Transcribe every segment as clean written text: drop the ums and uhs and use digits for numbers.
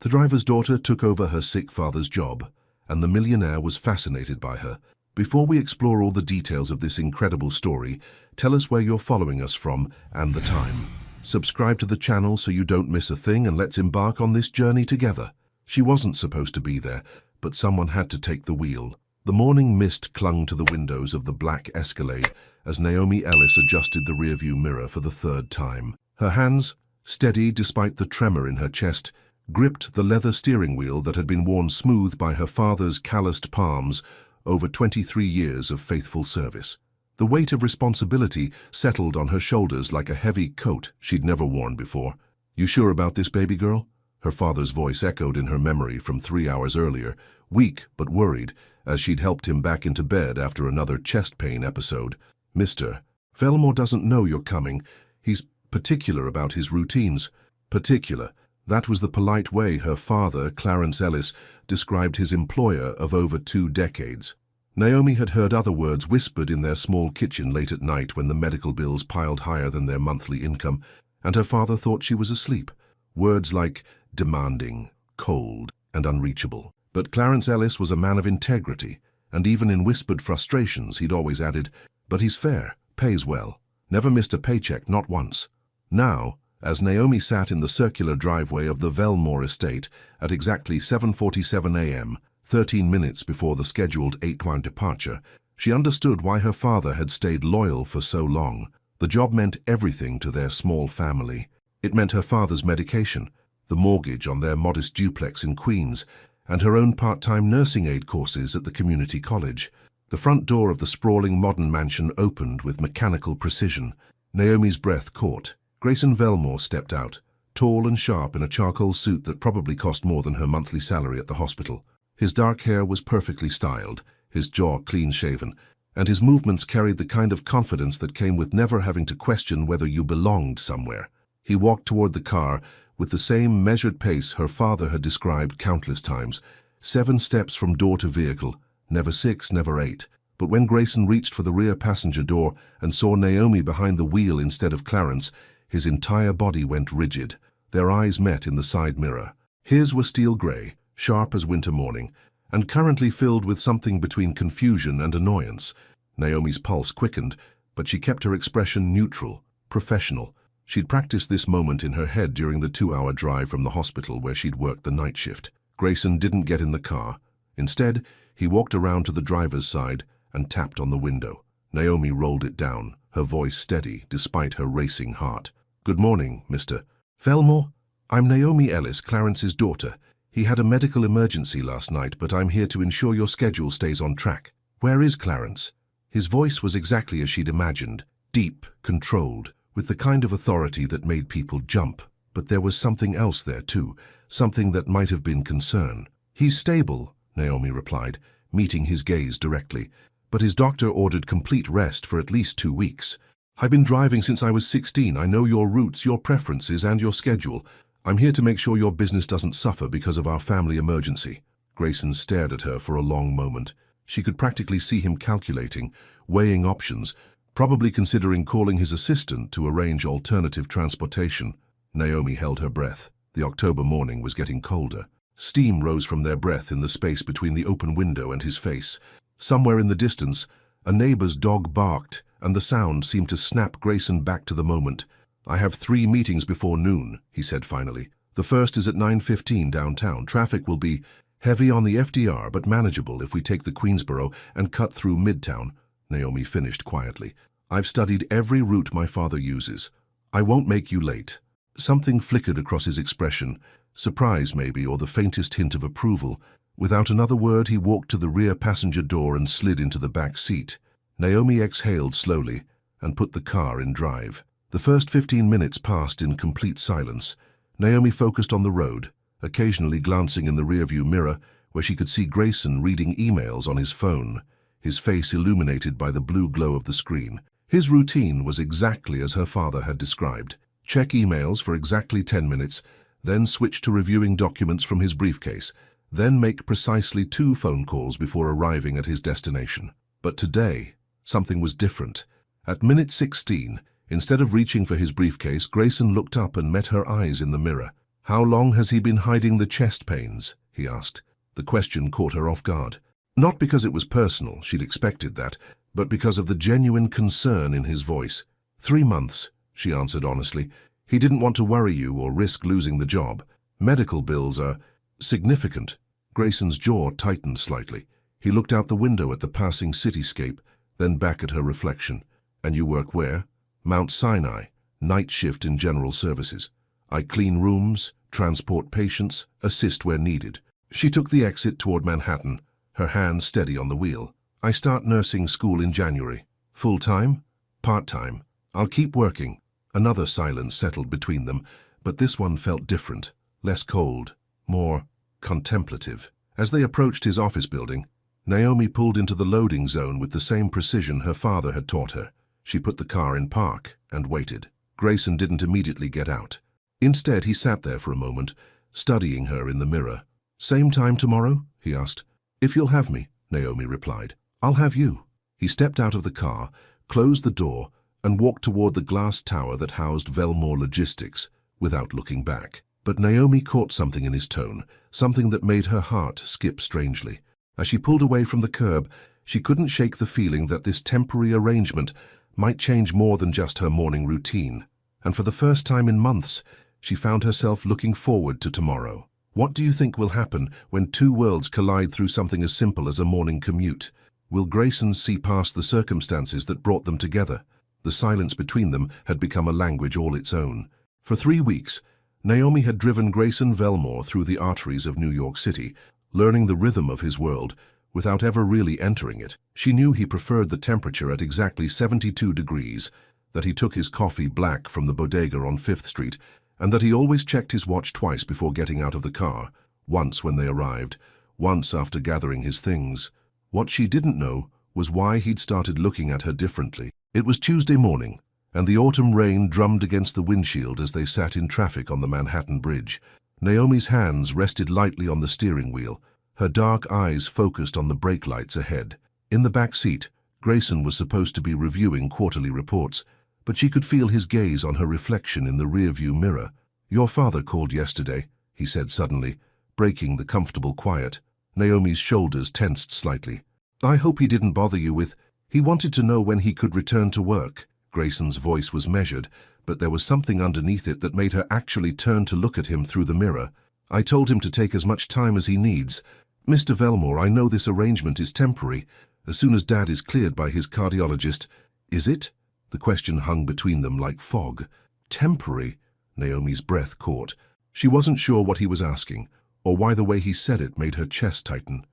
The driver's daughter took over her sick father's job, and the millionaire was fascinated by her. Before we explore all the details of this incredible story, tell us where you're following us from and the time. Subscribe to the channel so you don't miss a thing, and let's embark on this journey together. She wasn't supposed to be there, but someone had to take the wheel. The morning mist clung to the windows of the black Escalade as Naomi Ellis adjusted the rearview mirror for the third time. Her hands, steady despite the tremor in her chest, gripped the leather steering wheel that had been worn smooth by her father's calloused palms over 23 years of faithful service. The weight of responsibility settled on her shoulders like a heavy coat she'd never worn before. "You sure about this, baby girl?" Her father's voice echoed in her memory from 3 hours earlier, weak but worried, as she'd helped him back into bed after another chest pain episode. "Mr. Velmore doesn't know you're coming. He's particular about his routines." Particular. That was the polite way her father, Clarence Ellis, described his employer of over 2 decades. Naomi had heard other words whispered in their small kitchen late at night when the medical bills piled higher than their monthly income, and her father thought she was asleep. Words like demanding, cold, and unreachable. But Clarence Ellis was a man of integrity, and even in whispered frustrations he'd always added, "But he's fair, pays well, never missed a paycheck, not once." Now, as Naomi sat in the circular driveway of the Velmore estate at exactly 7:47 a.m., 13 minutes before the scheduled 8-hour departure, she understood why her father had stayed loyal for so long. The job meant everything to their small family. It meant her father's medication, the mortgage on their modest duplex in Queens, and her own part-time nursing aid courses at the community college. The front door of the sprawling modern mansion opened with mechanical precision. Naomi's breath caught. Grayson Velmore stepped out, tall and sharp in a charcoal suit that probably cost more than her monthly salary at the hospital. His dark hair was perfectly styled, his jaw clean-shaven, and his movements carried the kind of confidence that came with never having to question whether you belonged somewhere. He walked toward the car with the same measured pace her father had described countless times, 7 steps from door to vehicle, never 6, never 8. But when Grayson reached for the rear passenger door and saw Naomi behind the wheel instead of Clarence, his entire body went rigid. Their eyes met in the side mirror. His were steel gray, sharp as winter morning, and currently filled with something between confusion and annoyance. Naomi's pulse quickened, but she kept her expression neutral, professional. She'd practiced this moment in her head during the 2-hour drive from the hospital where she'd worked the night shift. Grayson didn't get in the car. Instead, he walked around to the driver's side and tapped on the window. Naomi rolled it down, her voice steady despite her racing heart. "Good morning, Mr. Velmore. I'm Naomi Ellis, Clarence's daughter. He had a medical emergency last night, but I'm here to ensure your schedule stays on track. Where is Clarence?" His voice was exactly as she'd imagined, deep, controlled, with the kind of authority that made people jump. But there was something else there too, something that might have been concern. "He's stable," Naomi replied, meeting his gaze directly. "But his doctor ordered complete rest for at least 2 weeks. I've been driving since I was 16. I know your routes, your preferences, and your schedule. I'm here to make sure your business doesn't suffer because of our family emergency." Grayson stared at her for a long moment. She could practically see him calculating, weighing options, probably considering calling his assistant to arrange alternative transportation. Naomi held her breath. The October morning was getting colder. Steam rose from their breath in the space between the open window and his face. Somewhere in the distance, a neighbor's dog barked, and the sound seemed to snap Grayson back to the moment. "I have 3 meetings before noon," he said finally. "The first is at 9:15 downtown. Traffic will be heavy on the FDR, but manageable if we take the Queensboro and cut through Midtown." Naomi finished quietly. "I've studied every route my father uses. I won't make you late." Something flickered across his expression, surprise maybe, or the faintest hint of approval. Without another word, he walked to the rear passenger door and slid into the back seat. Naomi exhaled slowly and put the car in drive. The first 15 minutes passed in complete silence. Naomi focused on the road, occasionally glancing in the rearview mirror where she could see Grayson reading emails on his phone, his face illuminated by the blue glow of the screen. His routine was exactly as her father had described. Check emails for exactly 10 minutes, then switch to reviewing documents from his briefcase, then make precisely 2 phone calls before arriving at his destination. But today, something was different. At minute 16, instead of reaching for his briefcase, Grayson looked up and met her eyes in the mirror. How long has he been hiding the chest pains? He asked. The question caught her off guard. Not because it was personal, she'd expected that, but because of the genuine concern in his voice. 3 months, she answered honestly. He didn't want to worry you or risk losing the job. Medical bills are significant. Grayson's jaw tightened slightly. He looked out the window at the passing cityscape, then back at her reflection. And you work where? Mount Sinai, night shift in general services. I clean rooms, transport patients, assist where needed. She took the exit toward Manhattan, her hand steady on the wheel. I start nursing school in January. Full-time? Part-time. I'll keep working. Another silence settled between them, but this one felt different, less cold, more contemplative. As they approached his office building, Naomi pulled into the loading zone with the same precision her father had taught her. She put the car in park and waited. Grayson didn't immediately get out. Instead, he sat there for a moment, studying her in the mirror. Same time tomorrow? He asked. If you'll have me, Naomi replied. I'll have you. He stepped out of the car, closed the door, and walked toward the glass tower that housed Velmore Logistics, without looking back. But Naomi caught something in his tone, something that made her heart skip strangely. As she pulled away from the curb, she couldn't shake the feeling that this temporary arrangement might change more than just her morning routine. And for the first time in months, she found herself looking forward to tomorrow. What do you think will happen when two worlds collide through something as simple as a morning commute? Will Grayson see past the circumstances that brought them together? The silence between them had become a language all its own. For 3 weeks, Naomi had driven Grayson Velmore through the arteries of New York City, learning the rhythm of his world without ever really entering it. She knew he preferred the temperature at exactly 72 degrees, that he took his coffee black from the bodega on 5th Street, and that he always checked his watch twice before getting out of the car, once when they arrived, once after gathering his things. What she didn't know was why he'd started looking at her differently. It was Tuesday morning, and the autumn rain drummed against the windshield as they sat in traffic on the Manhattan Bridge. Naomi's hands rested lightly on the steering wheel, her dark eyes focused on the brake lights ahead. In the back seat, Grayson was supposed to be reviewing quarterly reports, but she could feel his gaze on her reflection in the rearview mirror. Your father called yesterday, he said suddenly, breaking the comfortable quiet. Naomi's shoulders tensed slightly. I hope he didn't bother you with... He wanted to know when he could return to work. Grayson's voice was measured, but there was something underneath it that made her actually turn to look at him through the mirror. I told him to take as much time as he needs. Mr. Velmore, I know this arrangement is temporary. As soon as Dad is cleared by his cardiologist... Is it? The question hung between them like fog. Temporary? Naomi's breath caught. She wasn't sure what he was asking, or why the way he said it made her chest tighten.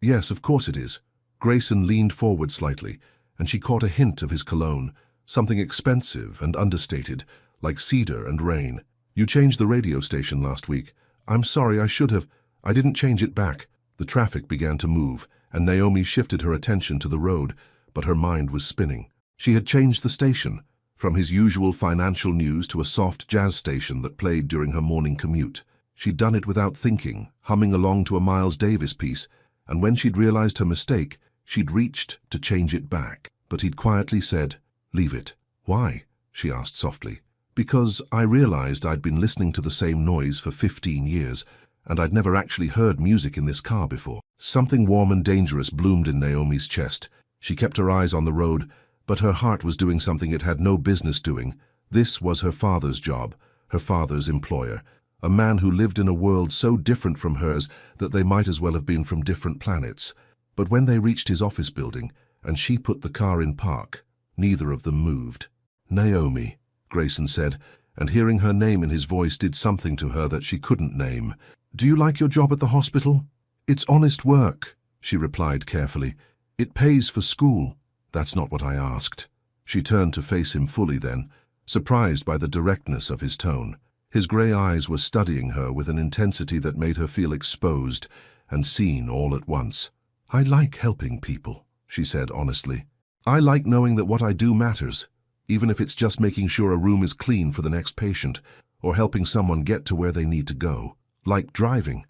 Yes, of course it is. Grayson leaned forward slightly, and she caught a hint of his cologne, something expensive and understated, like cedar and rain. You changed the radio station last week. I'm sorry, I should have. I didn't change it back. The traffic began to move, and Naomi shifted her attention to the road, but her mind was spinning. She had changed the station, from his usual financial news to a soft jazz station that played during her morning commute. She'd done it without thinking, humming along to a Miles Davis piece, and when she'd realized her mistake, she'd reached to change it back. But he'd quietly said, "Leave it." Why? She asked softly. Because I realized I'd been listening to the same noise for 15 years, and I'd never actually heard music in this car before. Something warm and dangerous bloomed in Naomi's chest. She kept her eyes on the road, but her heart was doing something it had no business doing. This was her father's job, her father's employer, a man who lived in a world so different from hers that they might as well have been from different planets. But when they reached his office building, and she put the car in park, neither of them moved. Naomi, Grayson said, and hearing her name in his voice did something to her that she couldn't name. Do you like your job at the hospital? It's honest work, she replied carefully. It pays for school. That's not what I asked. She turned to face him fully then, surprised by the directness of his tone. His grey eyes were studying her with an intensity that made her feel exposed and seen all at once. I like helping people, she said honestly. I like knowing that what I do matters, even if it's just making sure a room is clean for the next patient, or helping someone get to where they need to go. Like driving,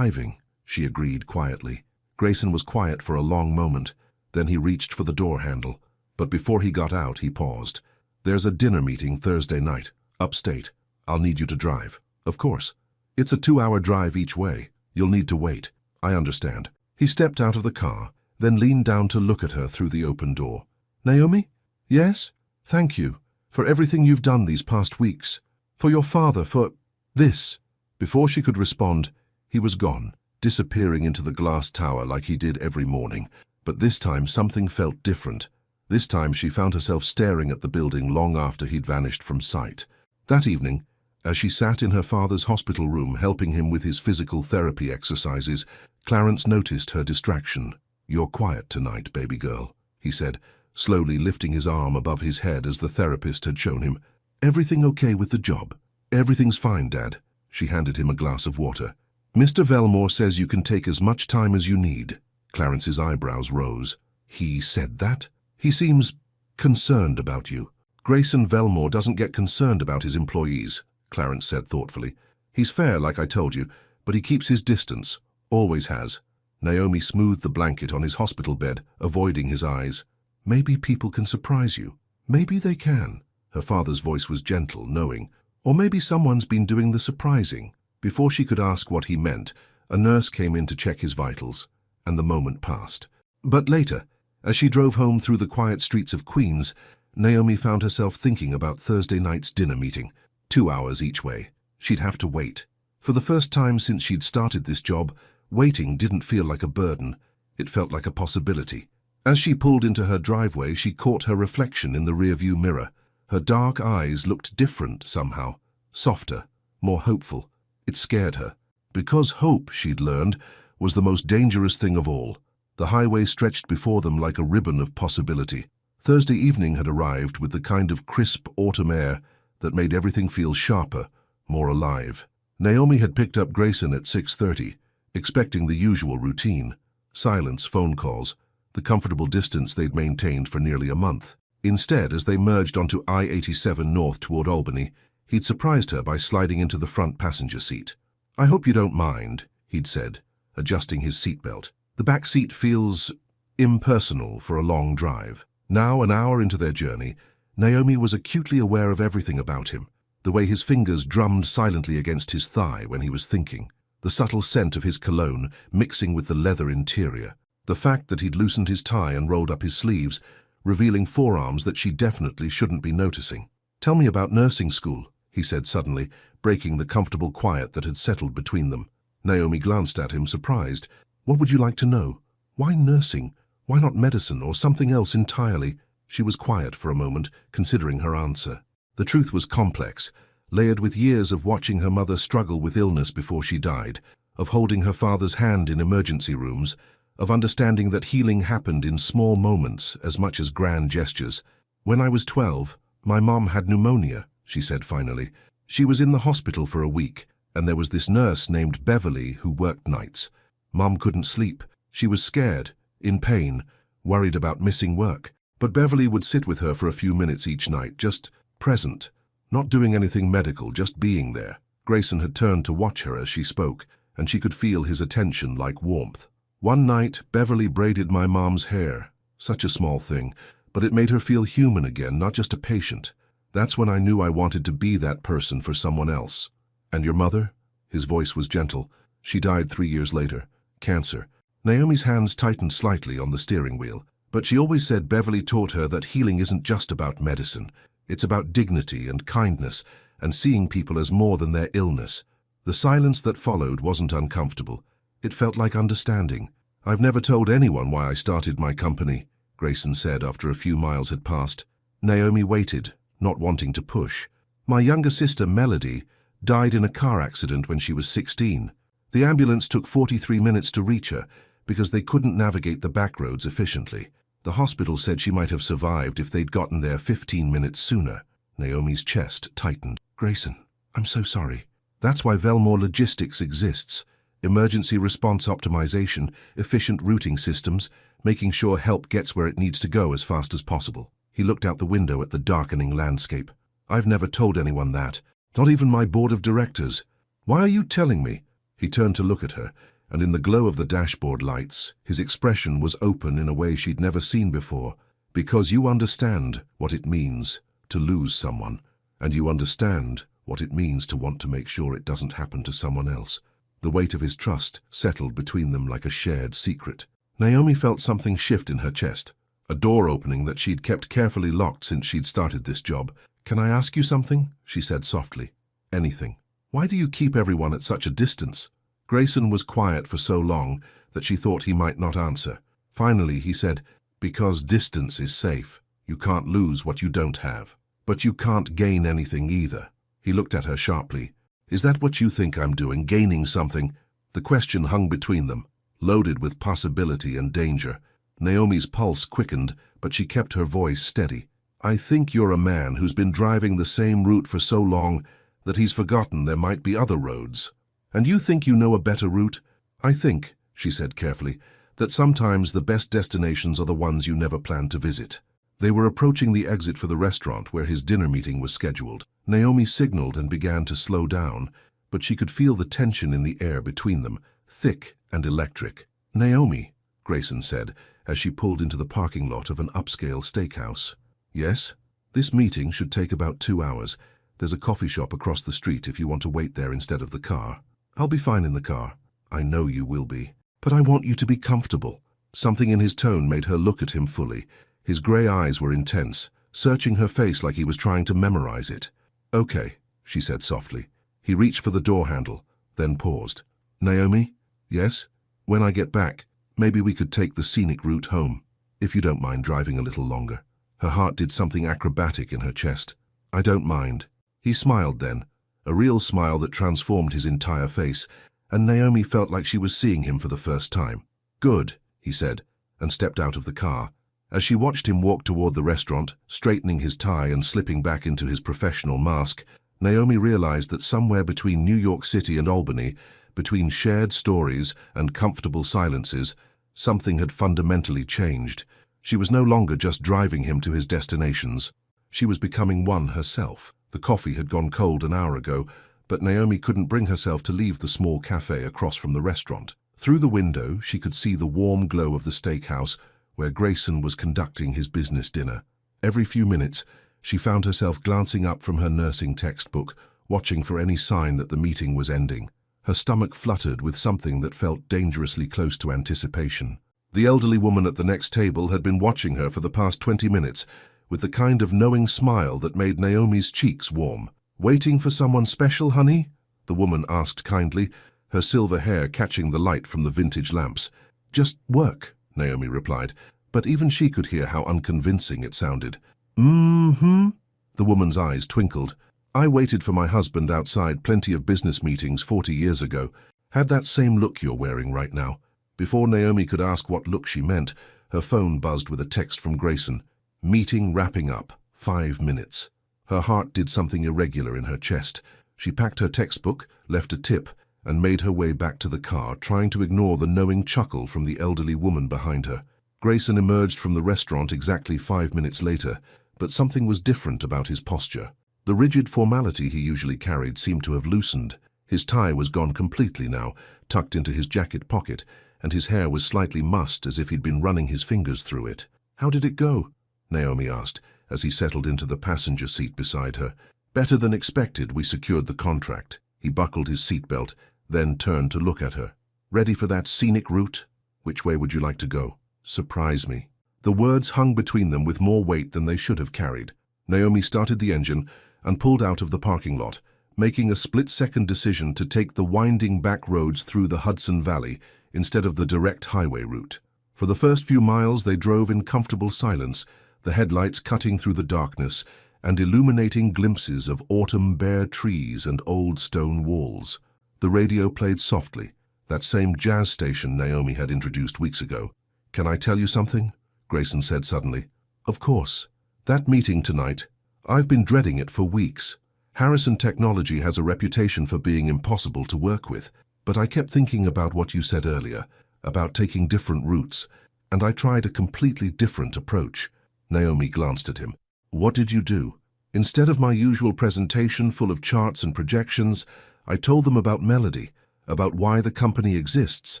she agreed quietly. Grayson was quiet for a long moment. Then he reached for the door handle, but before he got out, he paused. There's a dinner meeting Thursday night, upstate. I'll need you to drive. Of course. It's a 2-hour drive each way. You'll need to wait. I understand. He stepped out of the car, then leaned down to look at her through the open door. Naomi? Yes? Thank you. For everything you've done these past weeks. For your father, for this. Before she could respond, he was gone, disappearing into the glass tower like he did every morning. But this time something felt different. This time she found herself staring at the building long after he'd vanished from sight. That evening, as she sat in her father's hospital room helping him with his physical therapy exercises, Clarence noticed her distraction. "You're quiet tonight, baby girl," he said, slowly lifting his arm above his head as the therapist had shown him. "Everything okay with the job?" "Everything's fine, Dad." She handed him a glass of water. "Mr. Velmore says you can take as much time as you need." Clarence's eyebrows rose. "He said that? He seems concerned about you." "Grayson Velmore doesn't get concerned about his employees," Clarence said thoughtfully. "He's fair, like I told you, but he keeps his distance. Always has." Naomi smoothed the blanket on his hospital bed, avoiding his eyes. "Maybe people can surprise you. Maybe they can." Her father's voice was gentle, knowing. "Or maybe someone's been doing the surprising." Before she could ask what he meant, a nurse came in to check his vitals, and the moment passed. But later, as she drove home through the quiet streets of Queens, Naomi found herself thinking about Thursday night's dinner meeting. 2 hours each way. She'd have to wait. For the first time since she'd started this job, waiting didn't feel like a burden. It felt like a possibility. As she pulled into her driveway, she caught her reflection in the rearview mirror. Her dark eyes looked different somehow, softer, more hopeful. It scared her. Because hope, she'd learned, was the most dangerous thing of all. The highway stretched before them like a ribbon of possibility. Thursday evening had arrived with the kind of crisp autumn air that made everything feel sharper, more alive. Naomi had picked up Grayson at 6:30, expecting the usual routine. Silence, phone calls, the comfortable distance they'd maintained for nearly a month. Instead, as they merged onto I-87 north toward Albany, he'd surprised her by sliding into the front passenger seat. "I hope you don't mind," he'd said, adjusting his seatbelt. "The back seat feels impersonal for a long drive." Now, an hour into their journey, Naomi was acutely aware of everything about him. The way his fingers drummed silently against his thigh when he was thinking. The subtle scent of his cologne mixing with the leather interior. The fact that he'd loosened his tie and rolled up his sleeves, revealing forearms that she definitely shouldn't be noticing. "Tell me about nursing school," he said suddenly, breaking the comfortable quiet that had settled between them. Naomi glanced at him, surprised. "What would you like to know? Why nursing? Why not medicine or something else entirely?" She was quiet for a moment, considering her answer. The truth was complex, layered with years of watching her mother struggle with illness before she died, of holding her father's hand in emergency rooms, of understanding that healing happened in small moments as much as grand gestures. "When I was 12, my mom had pneumonia," she said finally. "She was in the hospital for a week, and there was this nurse named Beverly who worked nights. Mom couldn't sleep. She was scared, in pain, worried about missing work. But Beverly would sit with her for a few minutes each night, just present, not doing anything medical, just being there." Grayson had turned to watch her as she spoke, and she could feel his attention like warmth. "One night, Beverly braided my mom's hair. Such a small thing, but it made her feel human again, not just a patient. That's when I knew I wanted to be that person for someone else." "And your mother?" His voice was gentle. "She died 3 years later. Cancer." Naomi's hands tightened slightly on the steering wheel. "But she always said Beverly taught her that healing isn't just about medicine. It's about dignity and kindness and seeing people as more than their illness." The silence that followed wasn't uncomfortable. It felt like understanding. "I've never told anyone why I started my company," Grayson said after a few miles had passed. Naomi waited, not wanting to push. "My younger sister, Melody, died in a car accident when she was 16. The ambulance took 43 minutes to reach her because they couldn't navigate the back roads efficiently. The hospital said she might have survived if they'd gotten there 15 minutes sooner." Naomi's chest tightened. "Grayson, I'm so sorry." "That's why Velmore Logistics exists. Emergency response optimization, efficient routing systems, making sure help gets where it needs to go as fast as possible." He looked out the window at the darkening landscape. "I've never told anyone that, not even my board of directors. Why are you telling me?" He turned to look at her, and in the glow of the dashboard lights, his expression was open in a way she'd never seen before. "Because you understand what it means to lose someone, and you understand what it means to want to make sure it doesn't happen to someone else. The weight of his trust settled between them like a shared secret. Naomi felt something shift in her chest, a door opening that she'd kept carefully locked since she'd started this job. "Can I ask you something?" she said softly. "Anything. Why do you keep everyone at such a distance?" Grayson was quiet for so long that she thought he might not answer. Finally, he said, "Because distance is safe. You can't lose what you don't have. But you can't gain anything either." He looked at her sharply. "Is that what you think I'm doing, gaining something?" The question hung between them, loaded with possibility and danger. Naomi's pulse quickened, but she kept her voice steady. "I think you're a man who's been driving the same route for so long that he's forgotten there might be other roads. And you think you know a better route? I think," she said carefully, "that sometimes the best destinations are the ones you never planned to visit." They were approaching the exit for the restaurant where his dinner meeting was scheduled. Naomi signaled and began to slow down, but she could feel the tension in the air between them, thick and electric. "Naomi," Grayson said, as she pulled into the parking lot of an upscale steakhouse. "Yes? This meeting should take about 2 hours. There's a coffee shop across the street if you want to wait there instead of the car." "I'll be fine in the car." "I know you will be. But I want you to be comfortable." Something in his tone made her look at him fully. His grey eyes were intense, searching her face like he was trying to memorize it. "Okay," she said softly. He reached for the door handle, then paused. "Naomi?" "Yes? When I get back, maybe we could take the scenic route home, if you don't mind driving a little longer." Her heart did something acrobatic in her chest. "I don't mind." He smiled then, a real smile that transformed his entire face, and Naomi felt like she was seeing him for the first time. "Good," he said, and stepped out of the car. As she watched him walk toward the restaurant, straightening his tie and slipping back into his professional mask, Naomi realized that somewhere between New York City and Albany, between shared stories and comfortable silences, something had fundamentally changed. She was no longer just driving him to his destinations. She was becoming one herself. The coffee had gone cold an hour ago, but Naomi couldn't bring herself to leave the small cafe across from the restaurant. Through the window, she could see the warm glow of the steakhouse, where Grayson was conducting his business dinner. Every few minutes, she found herself glancing up from her nursing textbook, watching for any sign that the meeting was ending. Her stomach fluttered with something that felt dangerously close to anticipation. The elderly woman at the next table had been watching her for the past 20 minutes, with the kind of knowing smile that made Naomi's cheeks warm. "Waiting for someone special, honey?" the woman asked kindly, her silver hair catching the light from the vintage lamps. "Just work," Naomi replied, but even she could hear how unconvincing it sounded. "Mm-hmm." The woman's eyes twinkled. "I waited for my husband outside plenty of business meetings 40 years ago. Had that same look you're wearing right now." Before Naomi could ask what look she meant, her phone buzzed with a text from Grayson. "Meeting wrapping up. 5 minutes." Her heart did something irregular in her chest. She packed her textbook, left a tip, and made her way back to the car, trying to ignore the knowing chuckle from the elderly woman behind her. Grayson emerged from the restaurant exactly 5 minutes later, but something was different about his posture. The rigid formality he usually carried seemed to have loosened. His tie was gone completely now, tucked into his jacket pocket, and his hair was slightly mussed as if he'd been running his fingers through it. "How did it go?" Naomi asked, as he settled into the passenger seat beside her. "Better than expected, we secured the contract." He buckled his seatbelt, then turned to look at her. "Ready for that scenic route? Which way would you like to go?" "Surprise me." The words hung between them with more weight than they should have carried. Naomi started the engine and pulled out of the parking lot, making a split-second decision to take the winding back roads through the Hudson Valley instead of the direct highway route. For the first few miles they drove in comfortable silence, the headlights cutting through the darkness and illuminating glimpses of autumn bare trees and old stone walls. The radio played softly, that same jazz station Naomi had introduced weeks ago. "Can I tell you something?" Grayson said suddenly. "Of course. That meeting tonight, I've been dreading it for weeks. Harrison Technology has a reputation for being impossible to work with, but I kept thinking about what you said earlier, about taking different routes, and I tried a completely different approach." Naomi glanced at him. "What did you do?" "Instead of my usual presentation full of charts and projections, I told them about Melody, about why the company exists,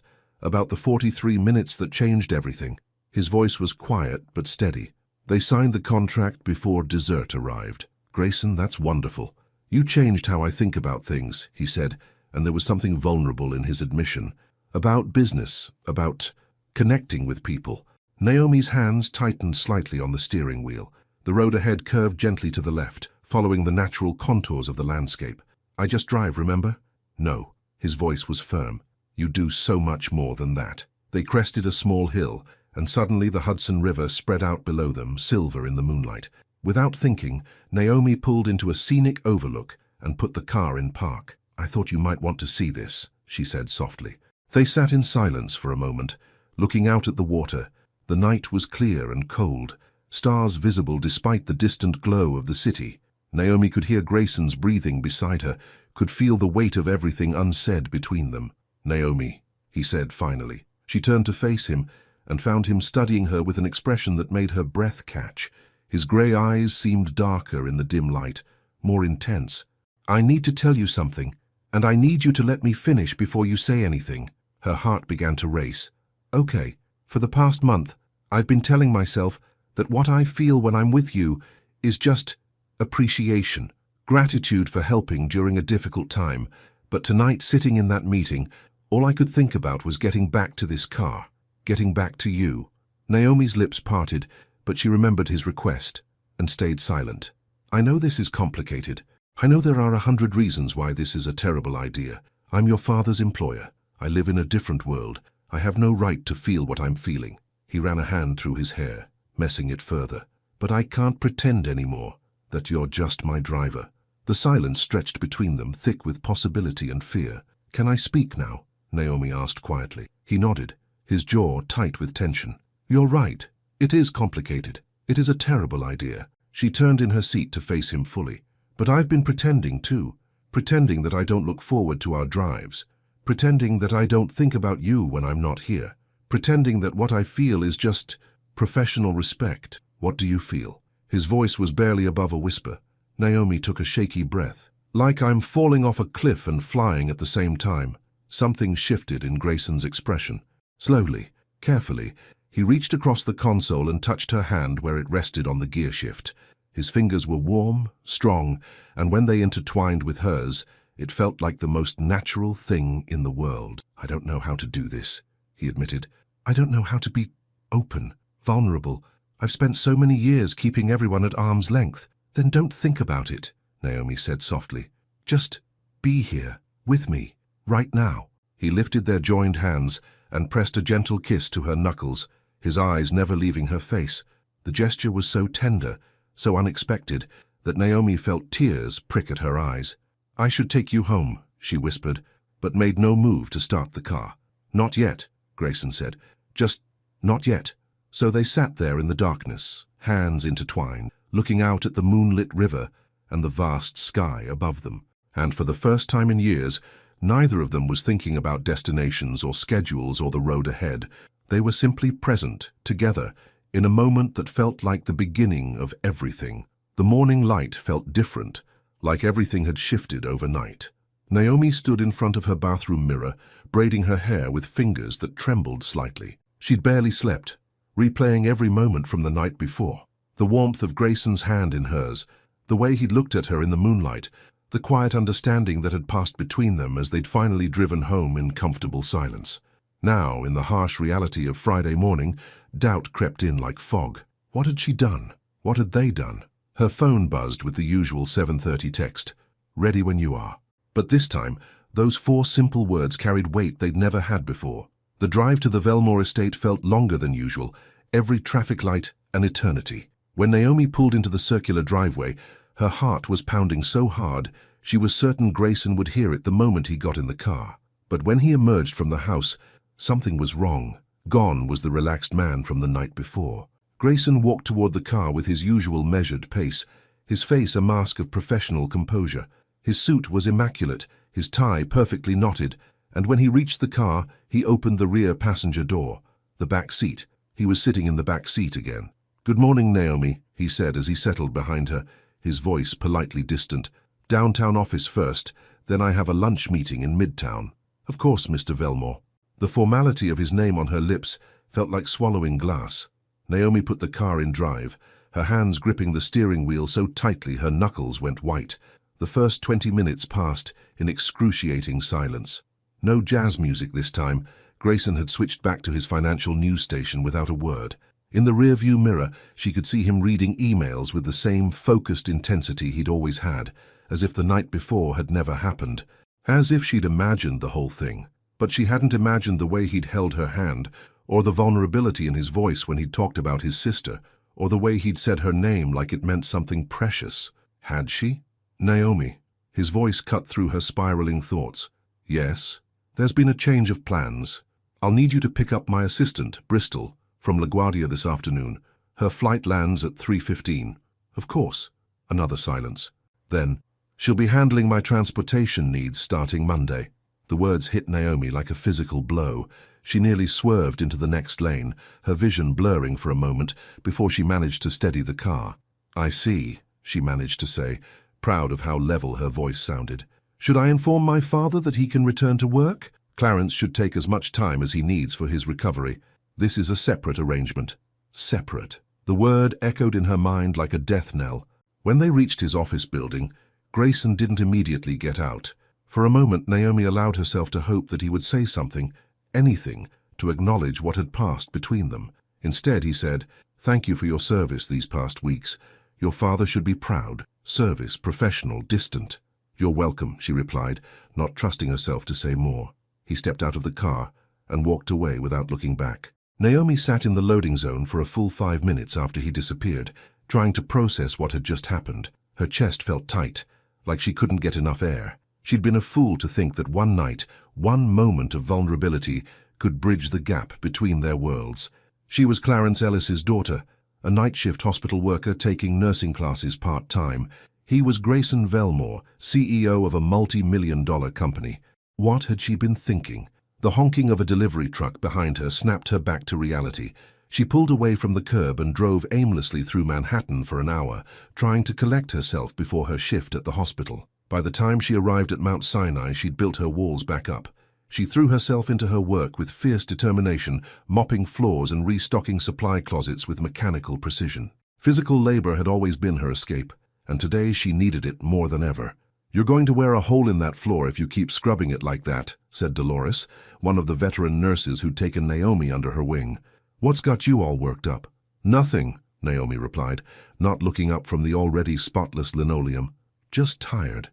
about the 43 minutes that changed everything." His voice was quiet but steady. "They signed the contract before dessert arrived." "Grayson, that's wonderful. You changed how I think about things, he said, and there was something vulnerable in his admission. About business, about connecting with people. Naomi's hands tightened slightly on the steering wheel. The road ahead curved gently to the left, following the natural contours of the landscape. I just drive, remember? No. His voice was firm. You do so much more than that. They crested a small hill, and suddenly the Hudson River spread out below them, silver in the moonlight. Without thinking, Naomi pulled into a scenic overlook and put the car in park. I thought you might want to see this, she said softly. They sat in silence for a moment, looking out at the water. The night was clear and cold, stars visible despite the distant glow of the city. Naomi could hear Grayson's breathing beside her, could feel the weight of everything unsaid between them. Naomi, he said finally. She turned to face him and found him studying her with an expression that made her breath catch. His grey eyes seemed darker in the dim light, more intense. I need to tell you something, and I need you to let me finish before you say anything. Her heart began to race. Okay, for the past month, I've been telling myself that what I feel when I'm with you is just appreciation, gratitude for helping during a difficult time. But tonight, sitting in that meeting, all I could think about was getting back to this car, getting back to you. Naomi's lips parted, but she remembered his request and stayed silent. I know this is complicated. I know there are 100 reasons why this is a terrible idea. I'm your father's employer. I live in a different world. I have no right to feel what I'm feeling. He ran a hand through his hair, messing it further. But I can't pretend anymore that you're just my driver. The silence stretched between them, thick with possibility and fear. Can I speak now? Naomi asked quietly. He nodded, his jaw tight with tension. You're right. It is complicated. It is a terrible idea. She turned in her seat to face him fully. But I've been pretending too. Pretending that I don't look forward to our drives. Pretending that I don't think about you when I'm not here. Pretending that what I feel is just professional respect. What do you feel? His voice was barely above a whisper. Naomi took a shaky breath. Like I'm falling off a cliff and flying at the same time. Something shifted in Grayson's expression. Slowly, carefully, he reached across the console and touched her hand where it rested on the gear shift. His fingers were warm, strong, and when they intertwined with hers, it felt like the most natural thing in the world. I don't know how to do this, he admitted. I don't know how to be open, vulnerable. I've spent so many years keeping everyone at arm's length. Then don't think about it, Naomi said softly. Just be here, with me, right now. He lifted their joined hands and pressed a gentle kiss to her knuckles, his eyes never leaving her face. The gesture was so tender, so unexpected, that Naomi felt tears prick at her eyes. I should take you home, she whispered, but made no move to start the car. Not yet, Grayson said. Just not yet. So they sat there in the darkness, hands intertwined, looking out at the moonlit river and the vast sky above them. And for the first time in years, neither of them was thinking about destinations or schedules or the road ahead. They were simply present, together, in a moment that felt like the beginning of everything. The morning light felt different, like everything had shifted overnight. Naomi stood in front of her bathroom mirror, braiding her hair with fingers that trembled slightly. She'd barely slept, replaying every moment from the night before. The warmth of Grayson's hand in hers, the way he'd looked at her in the moonlight, the quiet understanding that had passed between them as they'd finally driven home in comfortable silence. Now, in the harsh reality of Friday morning, doubt crept in like fog. What had she done? What had they done? Her phone buzzed with the usual 7:30 text, "Ready when you are." But this time, those 4 simple words carried weight they'd never had before. The drive to the Velmore estate felt longer than usual, every traffic light an eternity. When Naomi pulled into the circular driveway, her heart was pounding so hard she was certain Grayson would hear it the moment he got in the car. But when he emerged from the house, something was wrong. Gone was the relaxed man from the night before. Grayson walked toward the car with his usual measured pace, his face a mask of professional composure. His suit was immaculate, his tie perfectly knotted, and when he reached the car, he opened the rear passenger door, the back seat. He was sitting in the back seat again. "Good morning, Naomi," he said as he settled behind her, his voice politely distant. "Downtown office first, then I have a lunch meeting in Midtown." "Of course, Mr. Velmore." The formality of his name on her lips felt like swallowing glass. Naomi put the car in drive, her hands gripping the steering wheel so tightly her knuckles went white. The first 20 minutes passed in excruciating silence. No jazz music this time. Grayson had switched back to his financial news station without a word. In the rearview mirror, she could see him reading emails with the same focused intensity he'd always had, as if the night before had never happened, as if she'd imagined the whole thing. But she hadn't imagined the way he'd held her hand, or the vulnerability in his voice when he'd talked about his sister, or the way he'd said her name like it meant something precious. Had she? Naomi. His voice cut through her spiraling thoughts. Yes, there's been a change of plans. I'll need you to pick up my assistant, Bristol, from LaGuardia this afternoon. Her flight lands at 3:15. Of course. Another silence. Then, she'll be handling my transportation needs starting Monday. The words hit Naomi like a physical blow. She nearly swerved into the next lane, her vision blurring for a moment before she managed to steady the car. I see, she managed to say, proud of how level her voice sounded. Should I inform my father that he can return to work? Clarence should take as much time as he needs for his recovery. This is a separate arrangement. Separate. The word echoed in her mind like a death knell. When they reached his office building, Grayson didn't immediately get out. For a moment, Naomi allowed herself to hope that he would say something, anything, to acknowledge what had passed between them. Instead, he said, "Thank you for your service these past weeks. Your father should be proud. Service, professional, distant." "You're welcome," she replied, not trusting herself to say more. He stepped out of the car and walked away without looking back. Naomi sat in the loading zone for a full 5 minutes after he disappeared, trying to process what had just happened. Her chest felt tight, like she couldn't get enough air. She'd been a fool to think that one night, one moment of vulnerability could bridge the gap between their worlds. She was Clarence Ellis's daughter, a night shift hospital worker taking nursing classes part-time. He was Grayson Velmore, CEO of a multi-million-dollar company. What had she been thinking? The honking of a delivery truck behind her snapped her back to reality. She pulled away from the curb and drove aimlessly through Manhattan for an hour, trying to collect herself before her shift at the hospital. By the time she arrived at Mount Sinai, she'd built her walls back up. She threw herself into her work with fierce determination, mopping floors and restocking supply closets with mechanical precision. Physical labor had always been her escape, and today she needed it more than ever. "You're going to wear a hole in that floor if you keep scrubbing it like that," said Dolores, one of the veteran nurses who'd taken Naomi under her wing. "What's got you all worked up?" "Nothing," Naomi replied, not looking up from the already spotless linoleum. "Just tired."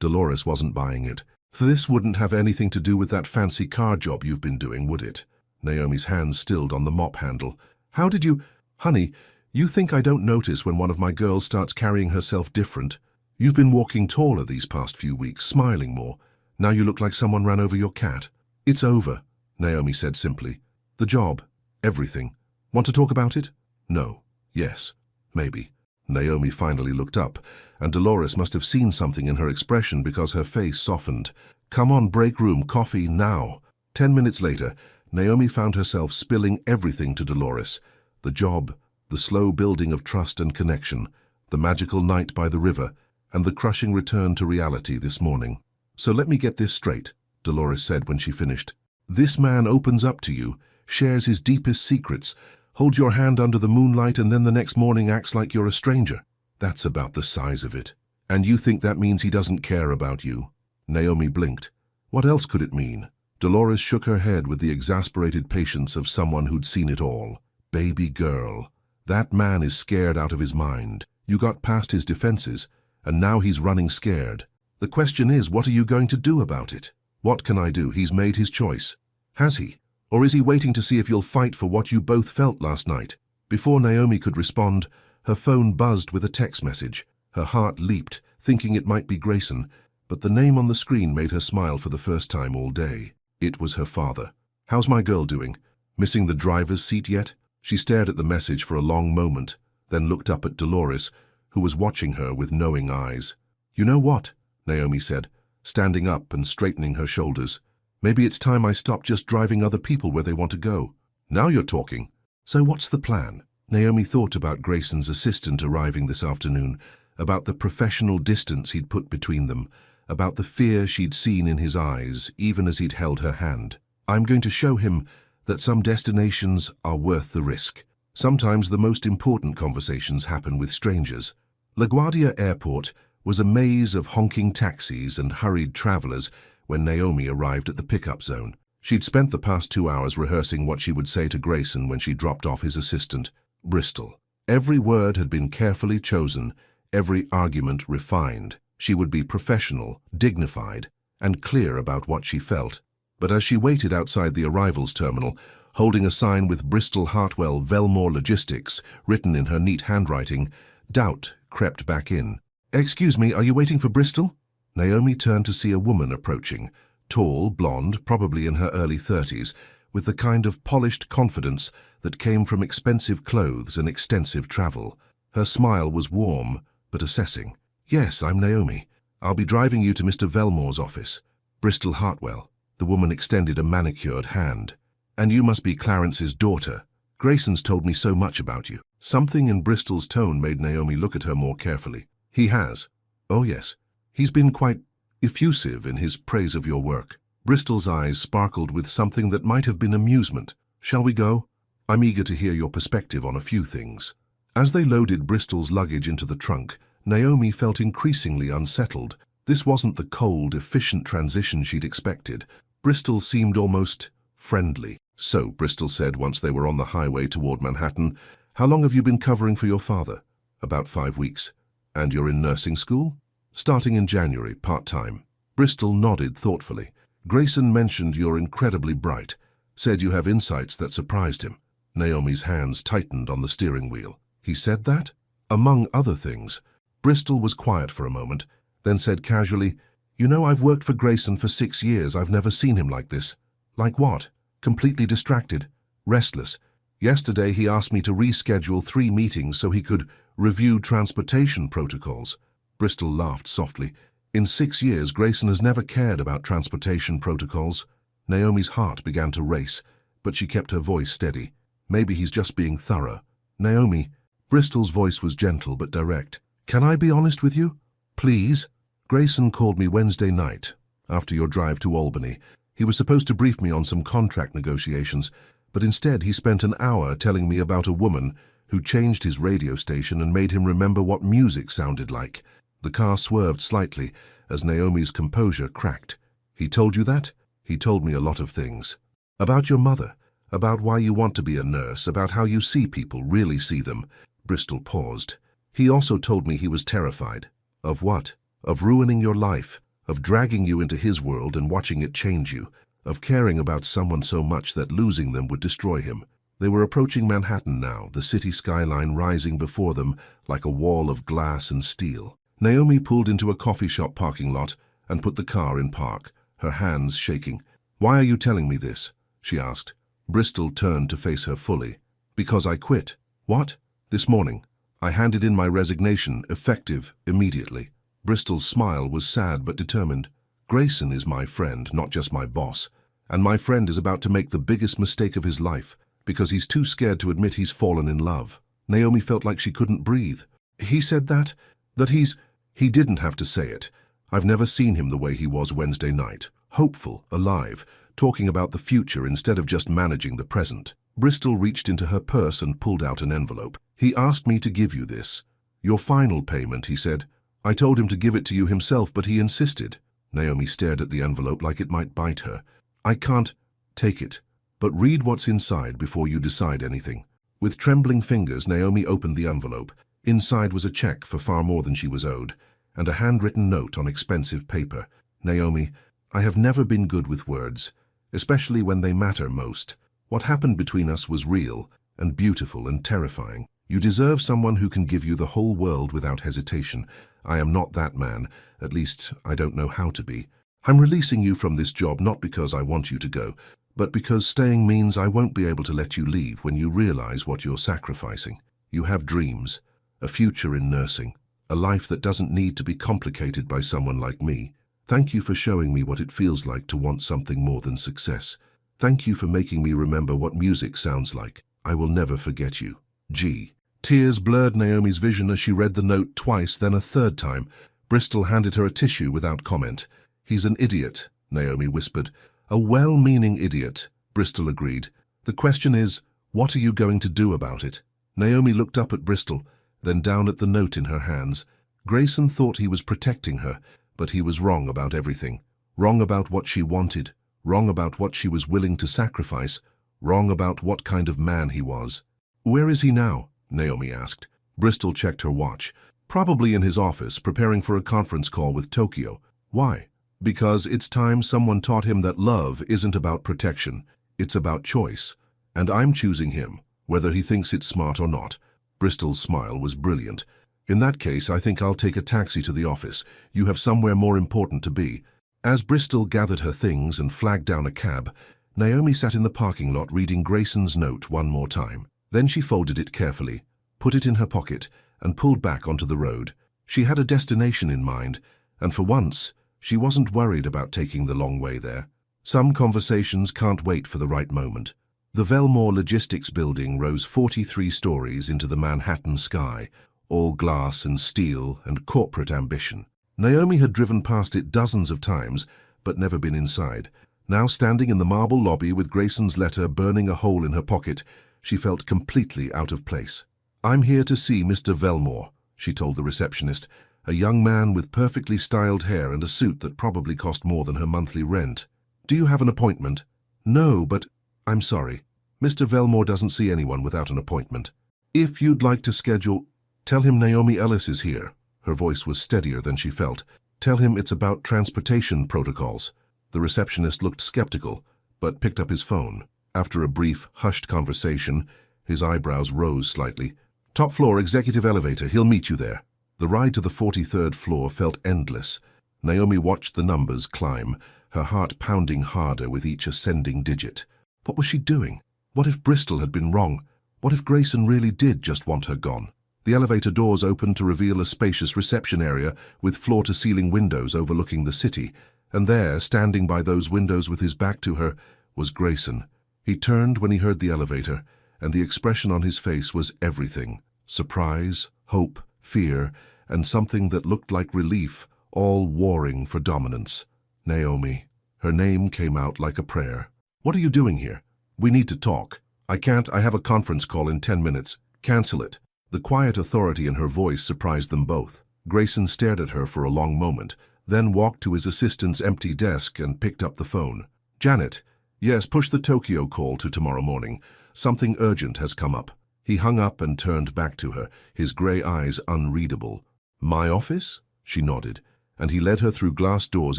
Dolores wasn't buying it. "This wouldn't have anything to do with that fancy car job you've been doing, would it?" Naomi's hands stilled on the mop handle. "How did you—" "Honey, you think I don't notice when one of my girls starts carrying herself different? You've been walking taller these past few weeks, smiling more. Now you look like someone ran over your cat." "It's over," Naomi said simply. "The job. Everything. Want to talk about it?" "No. Yes. Maybe." Naomi finally looked up, and Dolores must have seen something in her expression because her face softened. "Come on, break room, coffee, now." 10 minutes later, Naomi found herself spilling everything to Dolores. The job, the slow building of trust and connection, the magical night by the river, and the crushing return to reality this morning. "So let me get this straight," Dolores said when she finished. "This man opens up to you, shares his deepest secrets, holds your hand under the moonlight, and then the next morning acts like you're a stranger. That's about the size of it. And you think that means he doesn't care about you?" Naomi blinked. What else could it mean? Dolores shook her head with the exasperated patience of someone who'd seen it all. "Baby girl, that man is scared out of his mind. You got past his defenses, and now he's running scared. The question is, what are you going to do about it?" "What can I do? He's made his choice." "Has he? Or is he waiting to see if you'll fight for what you both felt last night?" Before Naomi could respond, her phone buzzed with a text message. Her heart leaped, thinking it might be Grayson, but the name on the screen made her smile for the first time all day. It was her father. "How's my girl doing? Missing the driver's seat yet?" She stared at the message for a long moment, then looked up at Dolores, who was watching her with knowing eyes. "You know what?" Naomi said, standing up and straightening her shoulders. "Maybe it's time I stop just driving other people where they want to go." "Now you're talking. So what's the plan?" Naomi thought about Grayson's assistant arriving this afternoon, about the professional distance he'd put between them, about the fear she'd seen in his eyes, even as he'd held her hand. "I'm going to show him that some destinations are worth the risk. Sometimes the most important conversations happen with strangers." LaGuardia Airport was a maze of honking taxis and hurried travelers when Naomi arrived at the pickup zone. She'd spent the past 2 hours rehearsing what she would say to Grayson when she dropped off his assistant, Bristol. Every word had been carefully chosen, every argument refined. She would be professional, dignified, and clear about what she felt. But as she waited outside the arrivals terminal, holding a sign with Bristol Hartwell Velmore Logistics written in her neat handwriting, doubt crept back in. "Excuse me, are you waiting for Bristol?" Naomi turned to see a woman approaching, tall, blonde, probably in her early 30s, with the kind of polished confidence that came from expensive clothes and extensive travel. Her smile was warm, but assessing. "Yes, I'm Naomi. I'll be driving you to Mr. Velmore's office. Bristol Hartwell." The woman extended a manicured hand. "And you must be Clarence's daughter. Grayson's told me so much about you." Something in Bristol's tone made Naomi look at her more carefully. "He has?" "Oh, yes. He's been quite effusive in his praise of your work." Bristol's eyes sparkled with something that might have been amusement. "Shall we go? I'm eager to hear your perspective on a few things." As they loaded Bristol's luggage into the trunk, Naomi felt increasingly unsettled. This wasn't the cold, efficient transition she'd expected. Bristol seemed almost friendly. "So," Bristol said once they were on the highway toward Manhattan, "how long have you been covering for your father?" "About 5 weeks." "And you're in nursing school?" "Starting in January, part-time." Bristol nodded thoughtfully. "Grayson mentioned you're incredibly bright, said you have insights that surprised him." Naomi's hands tightened on the steering wheel. "He said that?" "Among other things." Bristol was quiet for a moment, then said casually, "You know, I've worked for Grayson for 6 years. I've never seen him like this." "Like what?" "Completely distracted. Restless. Yesterday he asked me to reschedule 3 meetings so he could review transportation protocols." Bristol laughed softly. "In 6 years, Grayson has never cared about transportation protocols." Naomi's heart began to race, but she kept her voice steady. "Maybe he's just being thorough." "Naomi," Bristol's voice was gentle but direct, "can I be honest with you? Please?" "Grayson called me Wednesday night, after your drive to Albany. He was supposed to brief me on some contract negotiations, but instead he spent an hour telling me about a woman who changed his radio station and made him remember what music sounded like." The car swerved slightly as Naomi's composure cracked. "He told you that?" "He told me a lot of things. About your mother, about why you want to be a nurse, about how you see people, really see them." Bristol paused. "He also told me he was terrified." "Of what?" "Of ruining your life, of dragging you into his world and watching it change you, of caring about someone so much that losing them would destroy him." They were approaching Manhattan now, the city skyline rising before them like a wall of glass and steel. Naomi pulled into a coffee shop parking lot and put the car in park, her hands shaking. "Why are you telling me this?" she asked. Bristol turned to face her fully. "Because I quit." "What?" "This morning. I handed in my resignation, effective immediately." Bristol's smile was sad but determined. "Grayson is my friend, not just my boss. And my friend is about to make the biggest mistake of his life, because he's too scared to admit he's fallen in love." Naomi felt like she couldn't breathe. "He said that? That he's—" "He didn't have to say it. I've never seen him the way he was Wednesday night. Hopeful, alive, talking about the future instead of just managing the present." Bristol reached into her purse and pulled out an envelope. "He asked me to give you this. Your final payment," he said. "I told him to give it to you himself, but he insisted." Naomi stared at the envelope like it might bite her. "I can't." "Take it. But read what's inside before you decide anything." With trembling fingers, Naomi opened the envelope. Inside was a check for far more than she was owed, and a handwritten note on expensive paper. "Naomi, I have never been good with words, especially when they matter most. What happened between us was real and beautiful and terrifying. You deserve someone who can give you the whole world without hesitation. I am not that man. At least, I don't know how to be. I'm releasing you from this job not because I want you to go, but because staying means I won't be able to let you leave when you realize what you're sacrificing. You have dreams, a future in nursing, a life that doesn't need to be complicated by someone like me. Thank you for showing me what it feels like to want something more than success. Thank you for making me remember what music sounds like. I will never forget you. G." Tears blurred Naomi's vision as she read the note twice, then a third time. Bristol handed her a tissue without comment. "He's an idiot," Naomi whispered. "A well-meaning idiot," Bristol agreed. "The question is, what are you going to do about it?" Naomi looked up at Bristol, then down at the note in her hands. Grayson thought he was protecting her, but he was wrong about everything. Wrong about what she wanted, wrong about what she was willing to sacrifice, wrong about what kind of man he was. "Where is he now?" Naomi asked. Bristol checked her watch. "Probably in his office, preparing for a conference call with Tokyo." "Why?" "Because it's time someone taught him that love isn't about protection. It's about choice. And I'm choosing him, whether he thinks it's smart or not." Bristol's smile was brilliant. "In that case, I think I'll take a taxi to the office. You have somewhere more important to be." As Bristol gathered her things and flagged down a cab, Naomi sat in the parking lot reading Grayson's note one more time. Then she folded it carefully, put it in her pocket, and pulled back onto the road. She had a destination in mind, and for once, she wasn't worried about taking the long way there. Some conversations can't wait for the right moment. The Velmore Logistics building rose 43 stories into the Manhattan sky, all glass and steel and corporate ambition. Naomi had driven past it dozens of times, but never been inside. Now standing in the marble lobby with Grayson's letter burning a hole in her pocket, she felt completely out of place. "I'm here to see Mr. Velmore," she told the receptionist, a young man with perfectly styled hair and a suit that probably cost more than her monthly rent. "Do you have an appointment?" "No, but I'm sorry. Mr. Velmore doesn't see anyone without an appointment. If you'd like to schedule, tell him Naomi Ellis is here." Her voice was steadier than she felt. "Tell him it's about transportation protocols." The receptionist looked skeptical, but picked up his phone. After a brief, hushed conversation, his eyebrows rose slightly. "Top floor executive elevator, he'll meet you there." The ride to the 43rd floor felt endless. Naomi watched the numbers climb, her heart pounding harder with each ascending digit. What was she doing? What if Bristol had been wrong? What if Grayson really did just want her gone? The elevator doors opened to reveal a spacious reception area with floor-to-ceiling windows overlooking the city, and there, standing by those windows with his back to her, was Grayson. He turned when he heard the elevator, and the expression on his face was everything. Surprise, hope, fear, and something that looked like relief, all warring for dominance. "Naomi." Her name came out like a prayer. "What are you doing here?" "We need to talk." "I can't. I have a conference call in 10 minutes. Cancel it." The quiet authority in her voice surprised them both. Grayson stared at her for a long moment, then walked to his assistant's empty desk and picked up the phone. "Janet." "Yes, push the Tokyo call to tomorrow morning. Something urgent has come up." He hung up and turned back to her, his gray eyes unreadable. "My office?" She nodded, and he led her through glass doors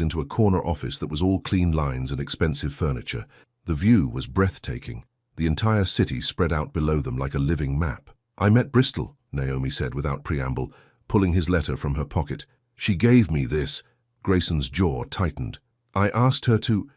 into a corner office that was all clean lines and expensive furniture. The view was breathtaking. The entire city spread out below them like a living map. "I met Bristol," Naomi said without preamble, pulling his letter from her pocket. "She gave me this." Grayson's jaw tightened. "I asked her to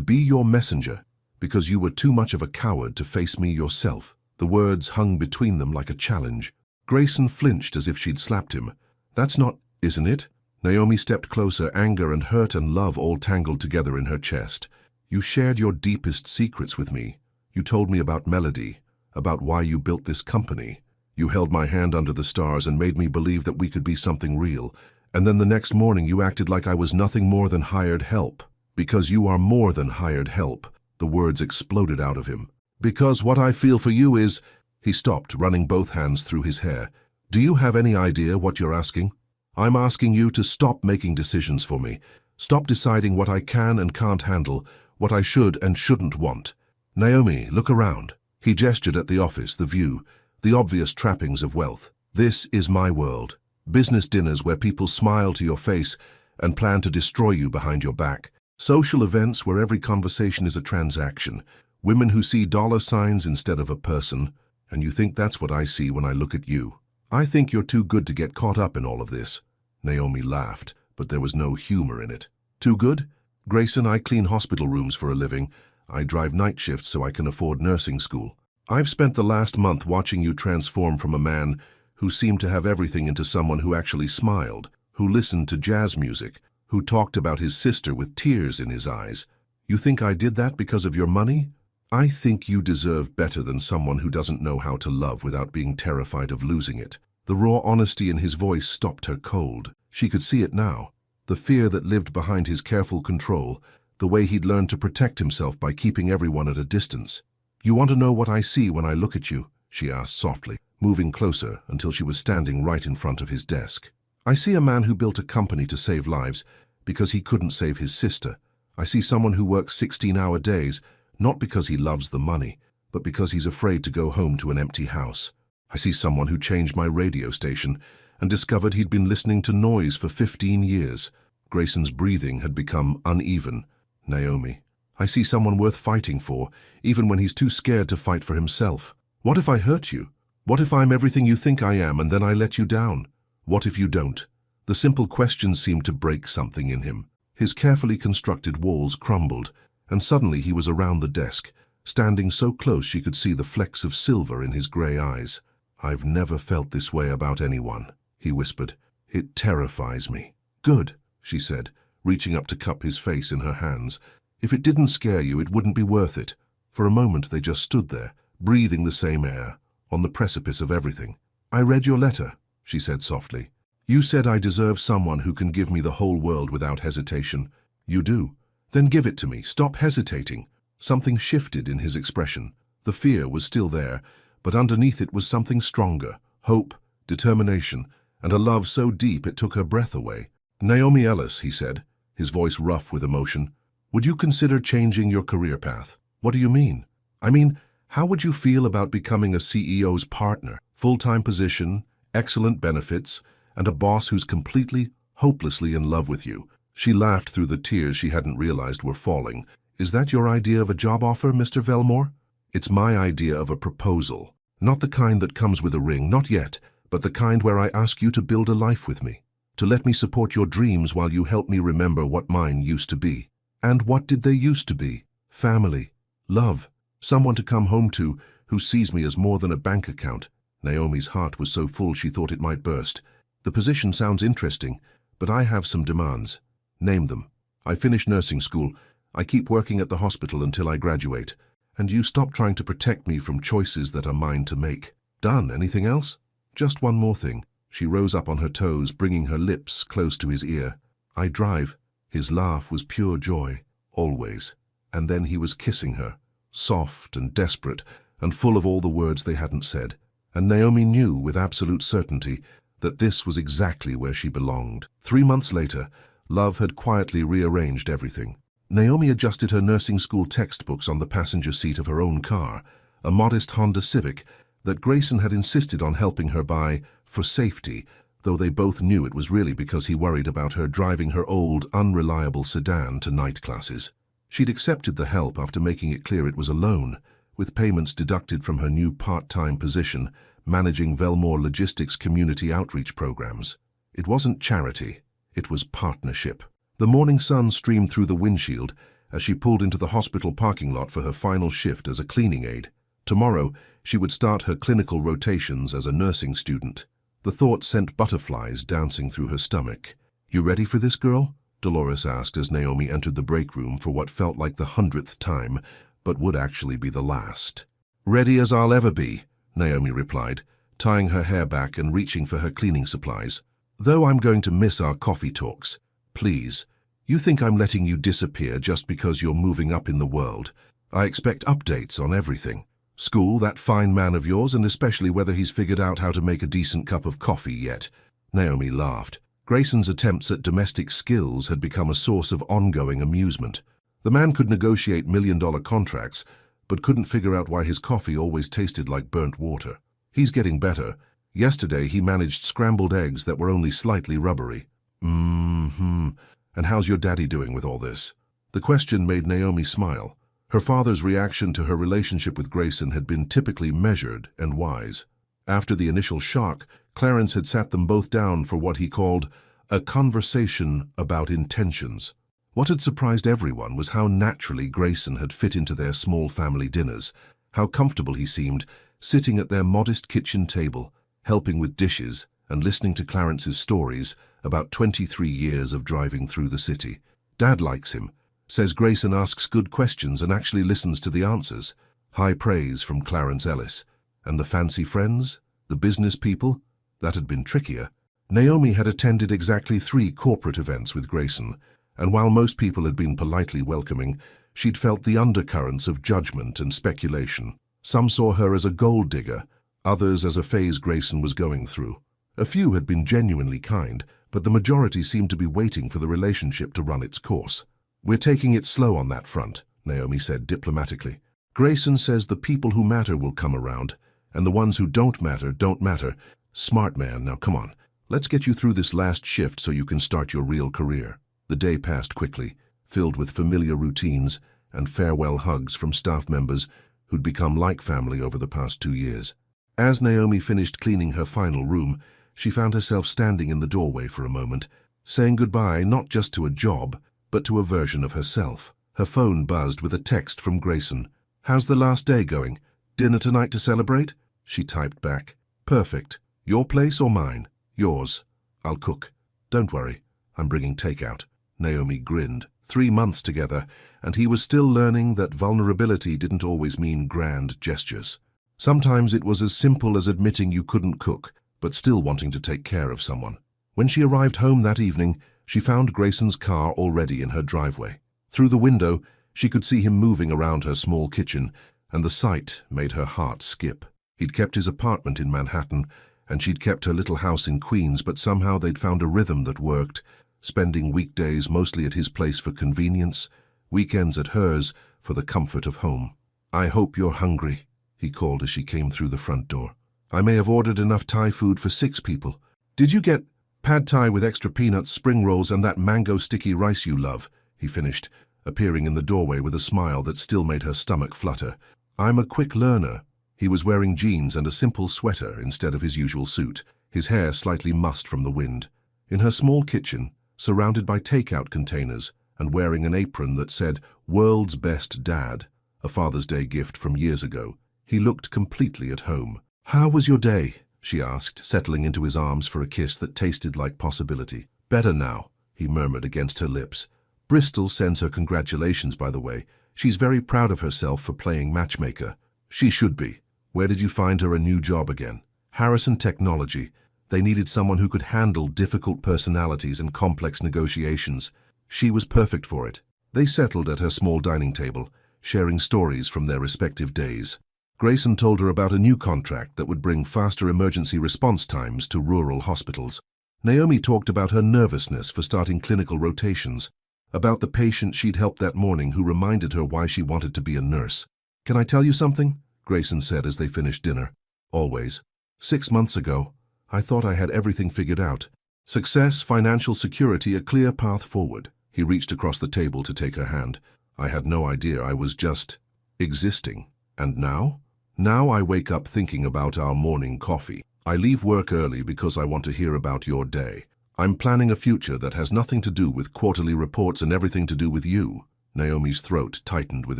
be your messenger, because you were too much of a coward to face me yourself." The words hung between them like a challenge. Grayson flinched as if she'd slapped him. "That's not, isn't it?" Naomi stepped closer, anger and hurt and love all tangled together in her chest. "You shared your deepest secrets with me. You told me about Melody, about why you built this company. You held my hand under the stars and made me believe that we could be something real. And then the next morning you acted like I was nothing more than hired help. Because you are more than hired help." The words exploded out of him. "Because what I feel for you is—" He stopped, running both hands through his hair. "Do you have any idea what you're asking? I'm asking you to stop making decisions for me. Stop deciding what I can and can't handle, what I should and shouldn't want. Naomi, look around." He gestured at the office, the view, the obvious trappings of wealth. "This is my world. Business dinners where people smile to your face and plan to destroy you behind your back. Social events where every conversation is a transaction. Women who see dollar signs instead of a person. And you think that's what I see when I look at you. I think you're too good to get caught up in all of this." Naomi laughed, but there was no humor in it. "Too good? Grayson, I clean hospital rooms for a living. I drive night shifts so I can afford nursing school. I've spent the last month watching you transform from a man who seemed to have everything into someone who actually smiled, who listened to jazz music, who talked about his sister with tears in his eyes. You think I did that because of your money? I think you deserve better than someone who doesn't know how to love without being terrified of losing it." The raw honesty in his voice stopped her cold. She could see it now. The fear that lived behind his careful control, the way he'd learned to protect himself by keeping everyone at a distance. "You want to know what I see when I look at you?" she asked softly, moving closer until she was standing right in front of his desk. I see a man who built a company to save lives because he couldn't save his sister. I see someone who works 16-hour days, not because he loves the money, but because he's afraid to go home to an empty house. I see someone who changed my radio station and discovered he'd been listening to noise for 15 years. Grayson's breathing had become uneven. Naomi. I see someone worth fighting for, even when he's too scared to fight for himself. What if I hurt you? What if I'm everything you think I am and then I let you down? What if you don't? The simple question seemed to break something in him. His carefully constructed walls crumbled, and suddenly he was around the desk, standing so close she could see the flecks of silver in his grey eyes. I've never felt this way about anyone, he whispered. It terrifies me. Good, she said, reaching up to cup his face in her hands. If it didn't scare you, it wouldn't be worth it. For a moment they just stood there, breathing the same air, on the precipice of everything. I read your letter, she said softly. You said I deserve someone who can give me the whole world without hesitation. You do. Then give it to me. Stop hesitating. Something shifted in his expression. The fear was still there, but underneath it was something stronger. Hope, determination, and a love so deep it took her breath away. Naomi Ellis, he said, his voice rough with emotion. Would you consider changing your career path? What do you mean? I mean, how would you feel about becoming a CEO's partner? Full-time position, excellent benefits, and a boss who's completely, hopelessly in love with you. She laughed through the tears she hadn't realized were falling. Is that your idea of a job offer, Mr. Velmore? It's my idea of a proposal. Not the kind that comes with a ring, not yet, but the kind where I ask you to build a life with me, to let me support your dreams while you help me remember what mine used to be. And what did they used to be? Family, love, someone to come home to who sees me as more than a bank account. Naomi's heart was so full she thought it might burst. The position sounds interesting, but I have some demands. Name them. I finish nursing school. I keep working at the hospital until I graduate. And you stop trying to protect me from choices that are mine to make. Done. Anything else? Just one more thing. She rose up on her toes, bringing her lips close to his ear. I drive. His laugh was pure joy. Always. And then he was kissing her, soft and desperate, and full of all the words they hadn't said. And Naomi knew with absolute certainty that this was exactly where she belonged. 3 months later, love had quietly rearranged everything. Naomi adjusted her nursing school textbooks on the passenger seat of her own car, a modest Honda Civic that Grayson had insisted on helping her buy for safety, though they both knew it was really because he worried about her driving her old, unreliable sedan to night classes. She'd accepted the help after making it clear it was a loan, with payments deducted from her new part-time position, managing Velmore Logistics community outreach programs. It wasn't charity, it was partnership. The morning sun streamed through the windshield as she pulled into the hospital parking lot for her final shift as a cleaning aide. Tomorrow, she would start her clinical rotations as a nursing student. The thought sent butterflies dancing through her stomach. You ready for this, girl? Dolores asked as Naomi entered the break room for what felt like the 100th time, but would actually be the last. Ready as I'll ever be, Naomi replied, tying her hair back and reaching for her cleaning supplies. Though I'm going to miss our coffee talks. Please, you think I'm letting you disappear just because you're moving up in the world? I expect updates on everything. School, that fine man of yours, and especially whether he's figured out how to make a decent cup of coffee yet. Naomi laughed. Grayson's attempts at domestic skills had become a source of ongoing amusement. The man could negotiate million-dollar contracts, but couldn't figure out why his coffee always tasted like burnt water. He's getting better. Yesterday he managed scrambled eggs that were only slightly rubbery. And how's your daddy doing with all this? The question made Naomi smile. Her father's reaction to her relationship with Grayson had been typically measured and wise. After the initial shock, Clarence had sat them both down for what he called a conversation about intentions. What had surprised everyone was how naturally Grayson had fit into their small family dinners, how comfortable he seemed, sitting at their modest kitchen table, helping with dishes and listening to Clarence's stories about 23 years of driving through the city. Dad likes him, says Grayson asks good questions and actually listens to the answers. High praise from Clarence Ellis. And the fancy friends? The business people? That had been trickier. Naomi had attended exactly 3 corporate events with Grayson, and while most people had been politely welcoming, she'd felt the undercurrents of judgment and speculation. Some saw her as a gold digger, others as a phase Grayson was going through. A few had been genuinely kind, but the majority seemed to be waiting for the relationship to run its course. "We're taking it slow on that front," Naomi said diplomatically. "Grayson says the people who matter will come around, and the ones who don't matter don't matter. Smart man, now come on. Let's get you through this last shift so you can start your real career." The day passed quickly, filled with familiar routines and farewell hugs from staff members who'd become like family over the past 2 years. As Naomi finished cleaning her final room, she found herself standing in the doorway for a moment, saying goodbye not just to a job, but to a version of herself. Her phone buzzed with a text from Grayson. "How's the last day going? Dinner tonight to celebrate?" She typed back. "Perfect. Your place or mine?" "Yours. I'll cook. Don't worry, I'm bringing takeout." Naomi grinned. 3 months together, and he was still learning that vulnerability didn't always mean grand gestures. Sometimes it was as simple as admitting you couldn't cook, but still wanting to take care of someone. When she arrived home that evening, she found Grayson's car already in her driveway. Through the window, she could see him moving around her small kitchen, and the sight made her heart skip. He'd kept his apartment in Manhattan, and she'd kept her little house in Queens, but somehow they'd found a rhythm that worked, spending weekdays mostly at his place for convenience, weekends at hers for the comfort of home. "I hope you're hungry," he called as she came through the front door. "I may have ordered enough Thai food for 6 people. Did you get pad Thai with extra peanuts, spring rolls, and that mango sticky rice you love?" he finished, appearing in the doorway with a smile that still made her stomach flutter. "I'm a quick learner." He was wearing jeans and a simple sweater instead of his usual suit, his hair slightly mussed from the wind. In her small kitchen, surrounded by takeout containers and wearing an apron that said "World's Best Dad," a Father's Day gift from years ago, he looked completely at home. "How was your day?" she asked, settling into his arms for a kiss that tasted like possibility. "Better now," he murmured against her lips. "Bristol sends her congratulations, by the way. She's very proud of herself for playing matchmaker." "She should be. Where did you find her a new job again?" "Harrison Technology. They needed someone who could handle difficult personalities and complex negotiations. She was perfect for it." They settled at her small dining table, sharing stories from their respective days. Grayson told her about a new contract that would bring faster emergency response times to rural hospitals. Naomi talked about her nervousness for starting clinical rotations, about the patient she'd helped that morning who reminded her why she wanted to be a nurse. "Can I tell you something?" Grayson said as they finished dinner. "Always. 6 months ago, I thought I had everything figured out. Success, financial security, a clear path forward." He reached across the table to take her hand. "I had no idea. I was just existing. And now? Now I wake up thinking about our morning coffee. I leave work early because I want to hear about your day. I'm planning a future that has nothing to do with quarterly reports and everything to do with you." Naomi's throat tightened with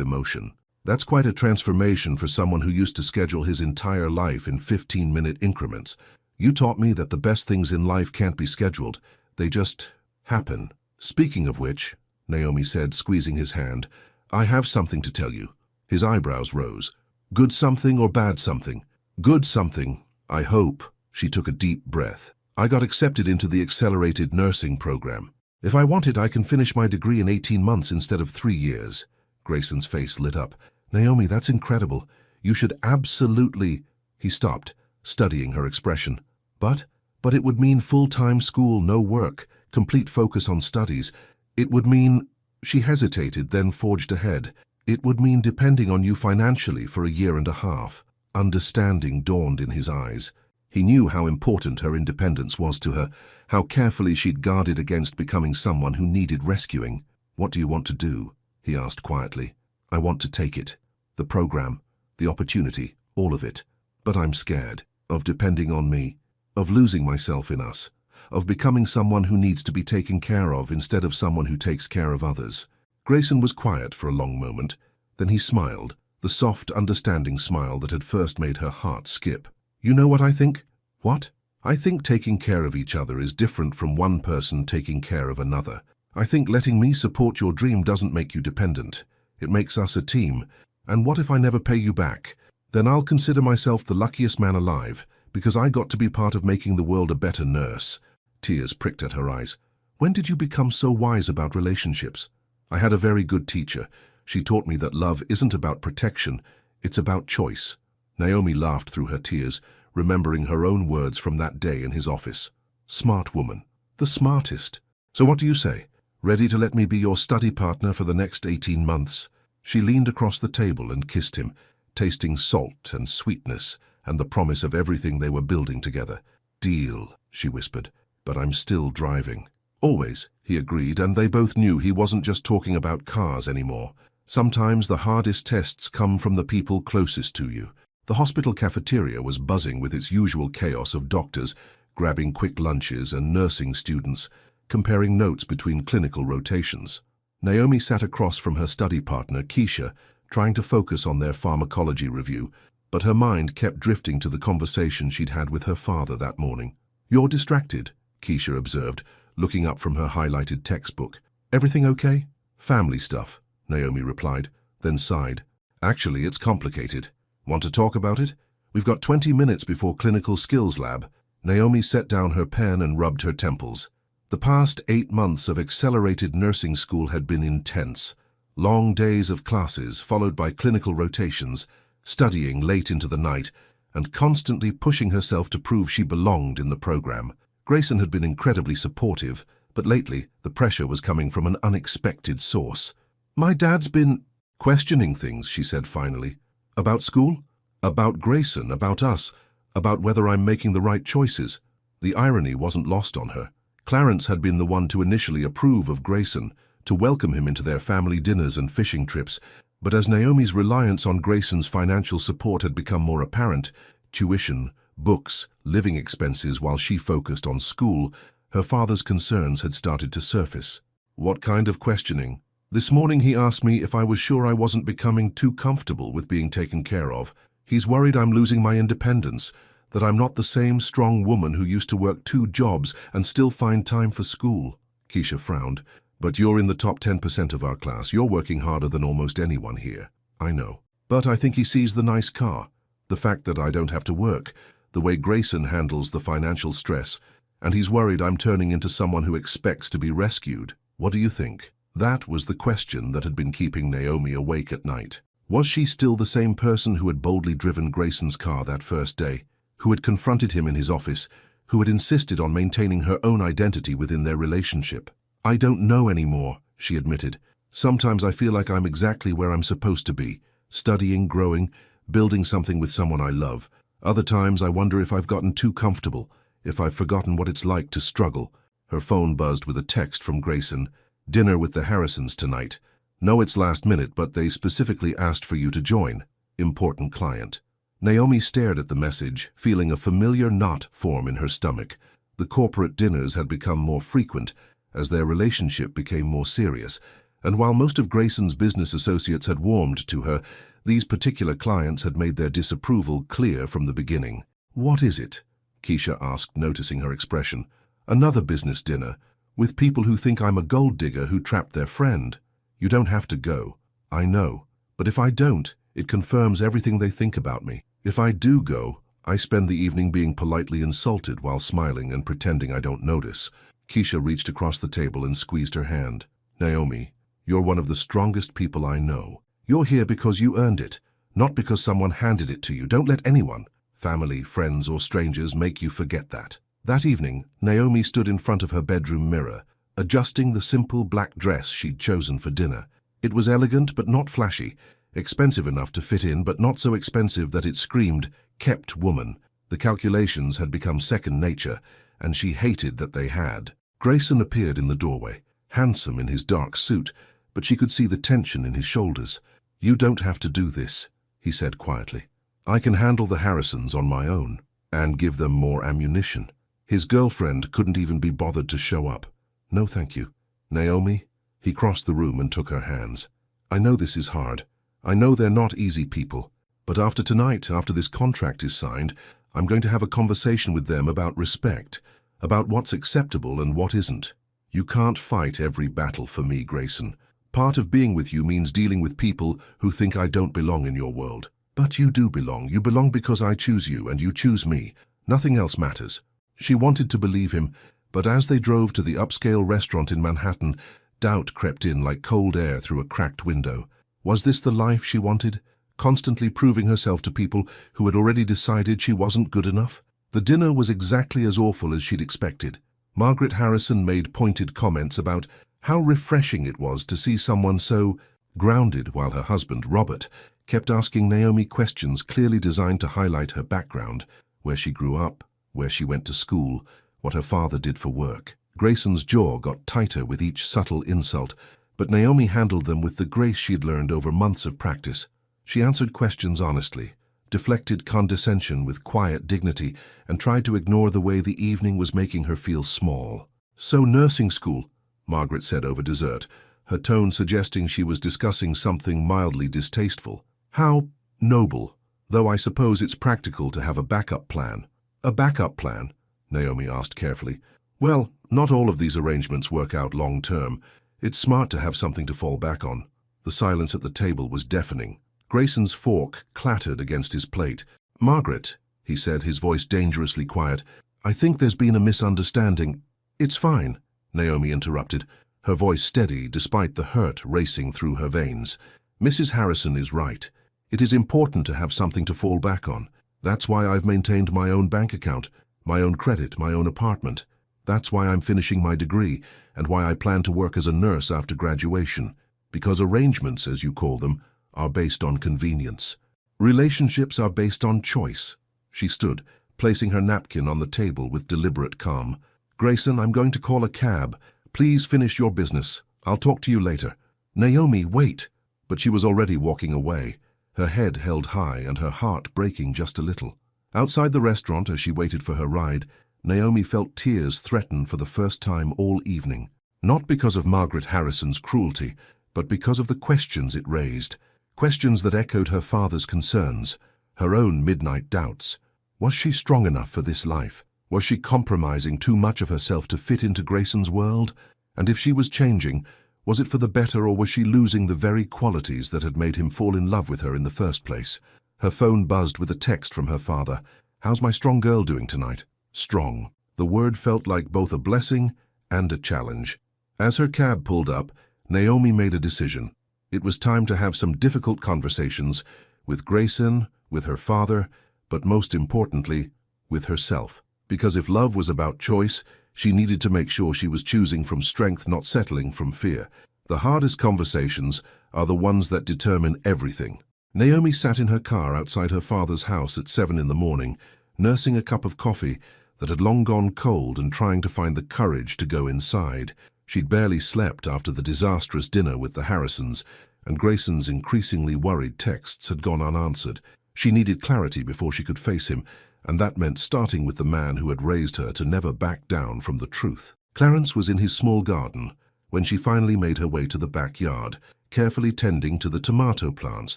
emotion. "That's quite a transformation for someone who used to schedule his entire life in 15-minute increments. You taught me that the best things in life can't be scheduled. They just happen." "Speaking of which," Naomi said, squeezing his hand, "I have something to tell you." His eyebrows rose. "Good something or bad something?" "Good something, I hope." She took a deep breath. "I got accepted into the accelerated nursing program. If I want it, I can finish my degree in 18 months instead of 3 years. Grayson's face lit up. "Naomi, that's incredible. You should absolutely—" He stopped, studying her expression. But it would mean full-time school, no work, complete focus on studies. It would mean—" She hesitated, then forged ahead. "It would mean depending on you financially for a year and a half." Understanding dawned in his eyes. He knew how important her independence was to her, how carefully she'd guarded against becoming someone who needed rescuing. "What do you want to do?" he asked quietly. "I want to take it. The program, the opportunity, all of it. But I'm scared of depending on me, of losing myself in us, of becoming someone who needs to be taken care of instead of someone who takes care of others." Grayson was quiet for a long moment. Then he smiled, the soft, understanding smile that had first made her heart skip. "You know what I think?" "What?" "I think taking care of each other is different from one person taking care of another. I think letting me support your dream doesn't make you dependent. It makes us a team. And what if I never pay you back? Then I'll consider myself the luckiest man alive, because I got to be part of making the world a better nurse." Tears pricked at her eyes. "When did you become so wise about relationships?" "I had a very good teacher. She taught me that love isn't about protection, it's about choice." Naomi laughed through her tears. remembering her own words from that day in his office. Smart woman. The smartest. So what do you say? Ready to let me be your study partner for the next 18 months? She leaned across the table and kissed him, tasting salt and sweetness and the promise of everything they were building together. Deal, she whispered, but I'm still driving. Always, he agreed, and they both knew he wasn't just talking about cars anymore. Sometimes the hardest tests come from the people closest to you. The hospital cafeteria was buzzing with its usual chaos of doctors grabbing quick lunches and nursing students, comparing notes between clinical rotations. Naomi sat across from her study partner, Keisha, trying to focus on their pharmacology review, but her mind kept drifting to the conversation she'd had with her father that morning. "You're distracted," Keisha observed, looking up from her highlighted textbook. "Everything okay?" "Family stuff," Naomi replied, then sighed. "Actually, it's complicated. Want to talk about it? We've got 20 minutes before clinical skills lab." Naomi set down her pen and rubbed her temples. The past 8 months of accelerated nursing school had been intense. Long days of classes followed by clinical rotations, studying late into the night, and constantly pushing herself to prove she belonged in the program. Grayson had been incredibly supportive, but lately the pressure was coming from an unexpected source. "My dad's been questioning things," she said finally. "About school? About Grayson, about us, about whether I'm making the right choices." The irony wasn't lost on her. Clarence had been the one to initially approve of Grayson, to welcome him into their family dinners and fishing trips, but as Naomi's reliance on Grayson's financial support had become more apparent, tuition, books, living expenses while she focused on school, her father's concerns had started to surface. "What kind of questioning?" "This morning he asked me if I was sure I wasn't becoming too comfortable with being taken care of. He's worried I'm losing my independence, that I'm not the same strong woman who used to work 2 jobs and still find time for school." Keisha frowned. "But you're in the top 10% of our class. You're working harder than almost anyone here." "I know. But I think he sees the nice car, the fact that I don't have to work, the way Grayson handles the financial stress, and he's worried I'm turning into someone who expects to be rescued. What do you think?" That was the question that had been keeping Naomi awake at night. Was she still the same person who had boldly driven Grayson's car that first day, who had confronted him in his office, who had insisted on maintaining her own identity within their relationship? "I don't know anymore," she admitted. "Sometimes I feel like I'm exactly where I'm supposed to be, studying, growing, building something with someone I love. Other times I wonder if I've gotten too comfortable, if I've forgotten what it's like to struggle." Her phone buzzed with a text from Grayson. "Dinner with the Harrisons tonight. Know it's last minute, but they specifically asked for you to join. Important client." Naomi stared at the message, feeling a familiar knot form in her stomach. The corporate dinners had become more frequent as their relationship became more serious, and while most of Grayson's business associates had warmed to her, these particular clients had made their disapproval clear from the beginning. "What is it?" Keisha asked, noticing her expression. "Another business dinner, with people who think I'm a gold digger who trapped their friend. You don't have to go. I know. But if I don't, it confirms everything they think about me. If I do go, I spend the evening being politely insulted while smiling and pretending I don't notice." Keisha reached across the table and squeezed her hand. "Naomi, you're one of the strongest people I know. You're here because you earned it, not because someone handed it to you. Don't let anyone, family, friends, or strangers, make you forget that." That evening, Naomi stood in front of her bedroom mirror, adjusting the simple black dress she'd chosen for dinner. It was elegant but not flashy, expensive enough to fit in but not so expensive that it screamed, "kept woman." The calculations had become second nature, and she hated that they had. Grayson appeared in the doorway, handsome in his dark suit, but she could see the tension in his shoulders. "You don't have to do this," he said quietly. "I can handle the Harrisons on my own, and give them more ammunition." His girlfriend couldn't even be bothered to show up. "No, thank you." "Naomi?" He crossed the room and took her hands. "I know this is hard. I know they're not easy people. But after tonight, after this contract is signed, I'm going to have a conversation with them about respect, about what's acceptable and what isn't. You can't fight every battle for me, Grayson. Part of being with you means dealing with people who think I don't belong in your world. But you do belong. You belong because I choose you and you choose me. Nothing else matters." She wanted to believe him, but as they drove to the upscale restaurant in Manhattan, doubt crept in like cold air through a cracked window. Was this the life she wanted? constantly proving herself to people who had already decided she wasn't good enough? The dinner was exactly as awful as she'd expected. Margaret Harrison made pointed comments about how refreshing it was to see someone so grounded, while her husband, Robert, kept asking Naomi questions clearly designed to highlight her background, where she grew up, where she went to school, what her father did for work. Grayson's jaw got tighter with each subtle insult, but Naomi handled them with the grace she'd learned over months of practice. She answered questions honestly, deflected condescension with quiet dignity, and tried to ignore the way the evening was making her feel small. "So nursing school," Margaret said over dessert, her tone suggesting she was discussing something mildly distasteful. "How noble, though I suppose it's practical to have a backup plan." "A backup plan?" Naomi asked carefully. "Well, not all of these arrangements work out long term. It's smart to have something to fall back on." The silence at the table was deafening. Grayson's fork clattered against his plate. "Margaret," he said, his voice dangerously quiet, "I think there's been a misunderstanding." "It's fine," Naomi interrupted, her voice steady despite the hurt racing through her veins. "Mrs. Harrison is right. It is important to have something to fall back on. That's why I've maintained my own bank account, my own credit, my own apartment. That's why I'm finishing my degree, and why I plan to work as a nurse after graduation. Because arrangements, as you call them, are based on convenience. Relationships are based on choice." She stood, placing her napkin on the table with deliberate calm. "Grayson, I'm going to call a cab. Please finish your business. I'll talk to you later." "Naomi, wait!" But she was already walking away, her head held high and her heart breaking just a little. Outside the restaurant, as she waited for her ride, Naomi felt tears threaten for the first time all evening. Not because of Margaret Harrison's cruelty, but because of the questions it raised. Questions that echoed her father's concerns, her own midnight doubts. Was she strong enough for this life? Was she compromising too much of herself to fit into Grayson's world? And if she was changing, was it for the better, or was she losing the very qualities that had made him fall in love with her in the first place? Her phone buzzed with a text from her father. "How's my strong girl doing tonight?" Strong. The word felt like both a blessing and a challenge. As her cab pulled up, Naomi made a decision. It was time to have some difficult conversations with Grayson, with her father, but most importantly, with herself. Because if love was about choice, she needed to make sure she was choosing from strength, not settling from fear. The hardest conversations are the ones that determine everything. Naomi sat in her car outside her father's house at 7 in the morning, nursing a cup of coffee that had long gone cold and trying to find the courage to go inside. She'd barely slept after the disastrous dinner with the Harrisons, and Grayson's increasingly worried texts had gone unanswered. She needed clarity before she could face him, and that meant starting with the man who had raised her to never back down from the truth. Clarence was in his small garden when she finally made her way to the backyard, carefully tending to the tomato plants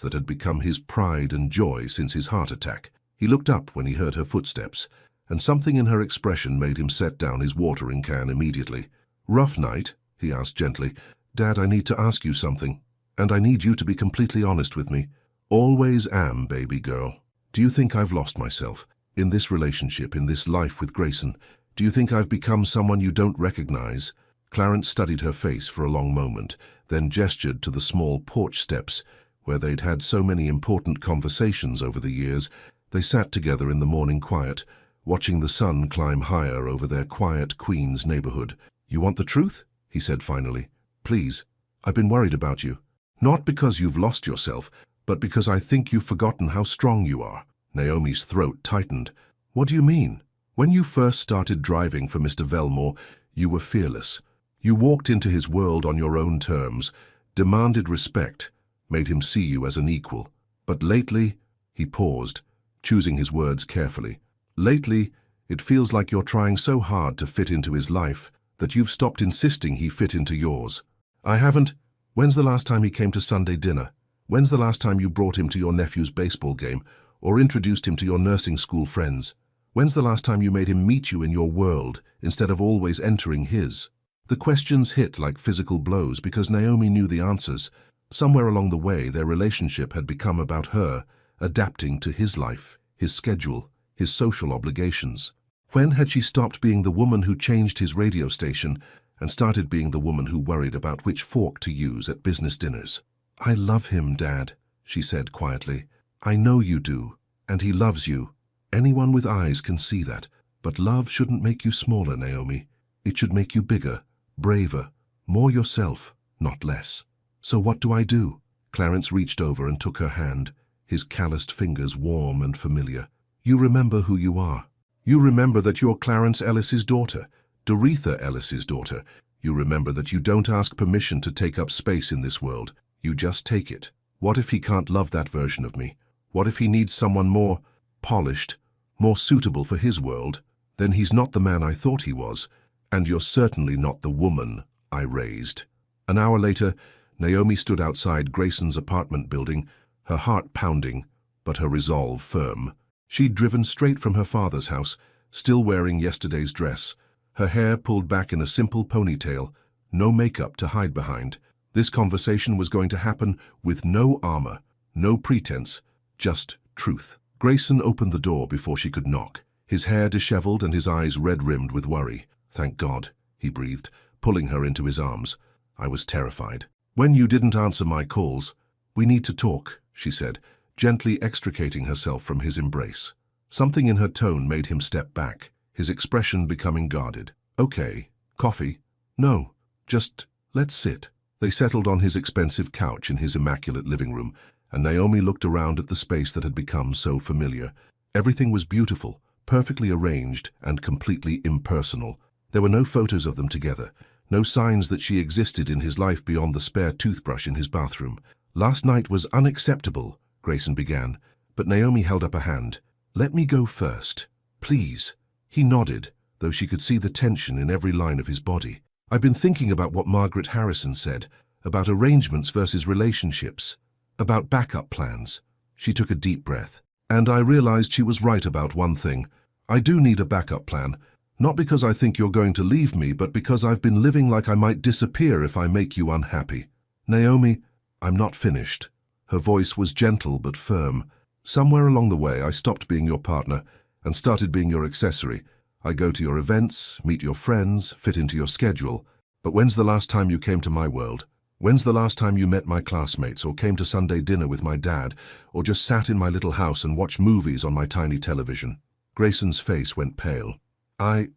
that had become his pride and joy since his heart attack. He looked up when he heard her footsteps, and something in her expression made him set down his watering can immediately. "Rough night?" he asked gently. "Dad, I need to ask you something, and I need you to be completely honest with me." "Always am, baby girl." "Do you think I've lost myself? In this relationship, in this life with Grayson, do you think I've become someone you don't recognize?" Clarence studied her face for a long moment, then gestured to the small porch steps, where they'd had so many important conversations over the years. They sat together in the morning quiet, watching the sun climb higher over their quiet Queens neighborhood. "You want the truth?" he said finally. "Please, I've been worried about you. Not because you've lost yourself, but because I think you've forgotten how strong you are." Naomi's throat tightened. "What do you mean?" "When you first started driving for Mr. Velmore, you were fearless. You walked into his world on your own terms, demanded respect, made him see you as an equal. But lately," he paused, choosing his words carefully, "lately, it feels like you're trying so hard to fit into his life that you've stopped insisting he fit into yours." "I haven't." "When's the last time he came to Sunday dinner? When's the last time you brought him to your nephew's baseball game or introduced him to your nursing school friends? When's the last time you made him meet you in your world instead of always entering his?" The questions hit like physical blows because Naomi knew the answers. Somewhere along the way, their relationship had become about her, adapting to his life, his schedule, his social obligations. When had she stopped being the woman who changed his radio station and started being the woman who worried about which fork to use at business dinners? "I love him, Dad," she said quietly. I know you do, and he loves you. Anyone with eyes can see that. But love shouldn't make you smaller, Naomi. It should make you bigger, braver, more yourself, not less. So what do I do? Clarence reached over and took her hand, his calloused fingers warm and familiar. You remember who you are. You remember that you're Clarence Ellis's daughter, Doretha Ellis's daughter. You remember that you don't ask permission to take up space in this world. You just take it. What if he can't love that version of me? What if he needs someone more polished, more suitable for his world? Then he's not the man I thought he was, and you're certainly not the woman I raised. An hour later, Naomi stood outside Grayson's apartment building, her heart pounding, but her resolve firm. She'd driven straight from her father's house, still wearing yesterday's dress, her hair pulled back in a simple ponytail, no makeup to hide behind. This conversation was going to happen with no armor, no pretense, just truth. Grayson opened the door before she could knock, his hair disheveled and his eyes red-rimmed with worry. Thank God, he breathed, pulling her into his arms. I was terrified. When you didn't answer my calls, we need to talk, she said, gently extricating herself from his embrace. Something in her tone made him step back, his expression becoming guarded. Okay, coffee? No, just let's sit. They settled on his expensive couch in his immaculate living room, and Naomi looked around at the space that had become so familiar. Everything was beautiful, perfectly arranged and completely impersonal. There were no photos of them together, no signs that she existed in his life beyond the spare toothbrush in his bathroom. Last night was unacceptable, Grayson began, but Naomi held up a hand. Let me go first, please. He nodded, though she could see the tension in every line of his body. I've been thinking about what Margaret Harrison said, about arrangements versus relationships, about backup plans. She took a deep breath. And I realized she was right about one thing. I do need a backup plan, not because I think you're going to leave me, but because I've been living like I might disappear if I make you unhappy. Naomi, I'm not finished. Her voice was gentle but firm. Somewhere along the way, I stopped being your partner and started being your accessory. I go to your events, meet your friends, fit into your schedule. But when's the last time you came to my world? When's the last time you met my classmates or came to Sunday dinner with my dad or just sat in my little house and watched movies on my tiny television? Grayson's face went pale. I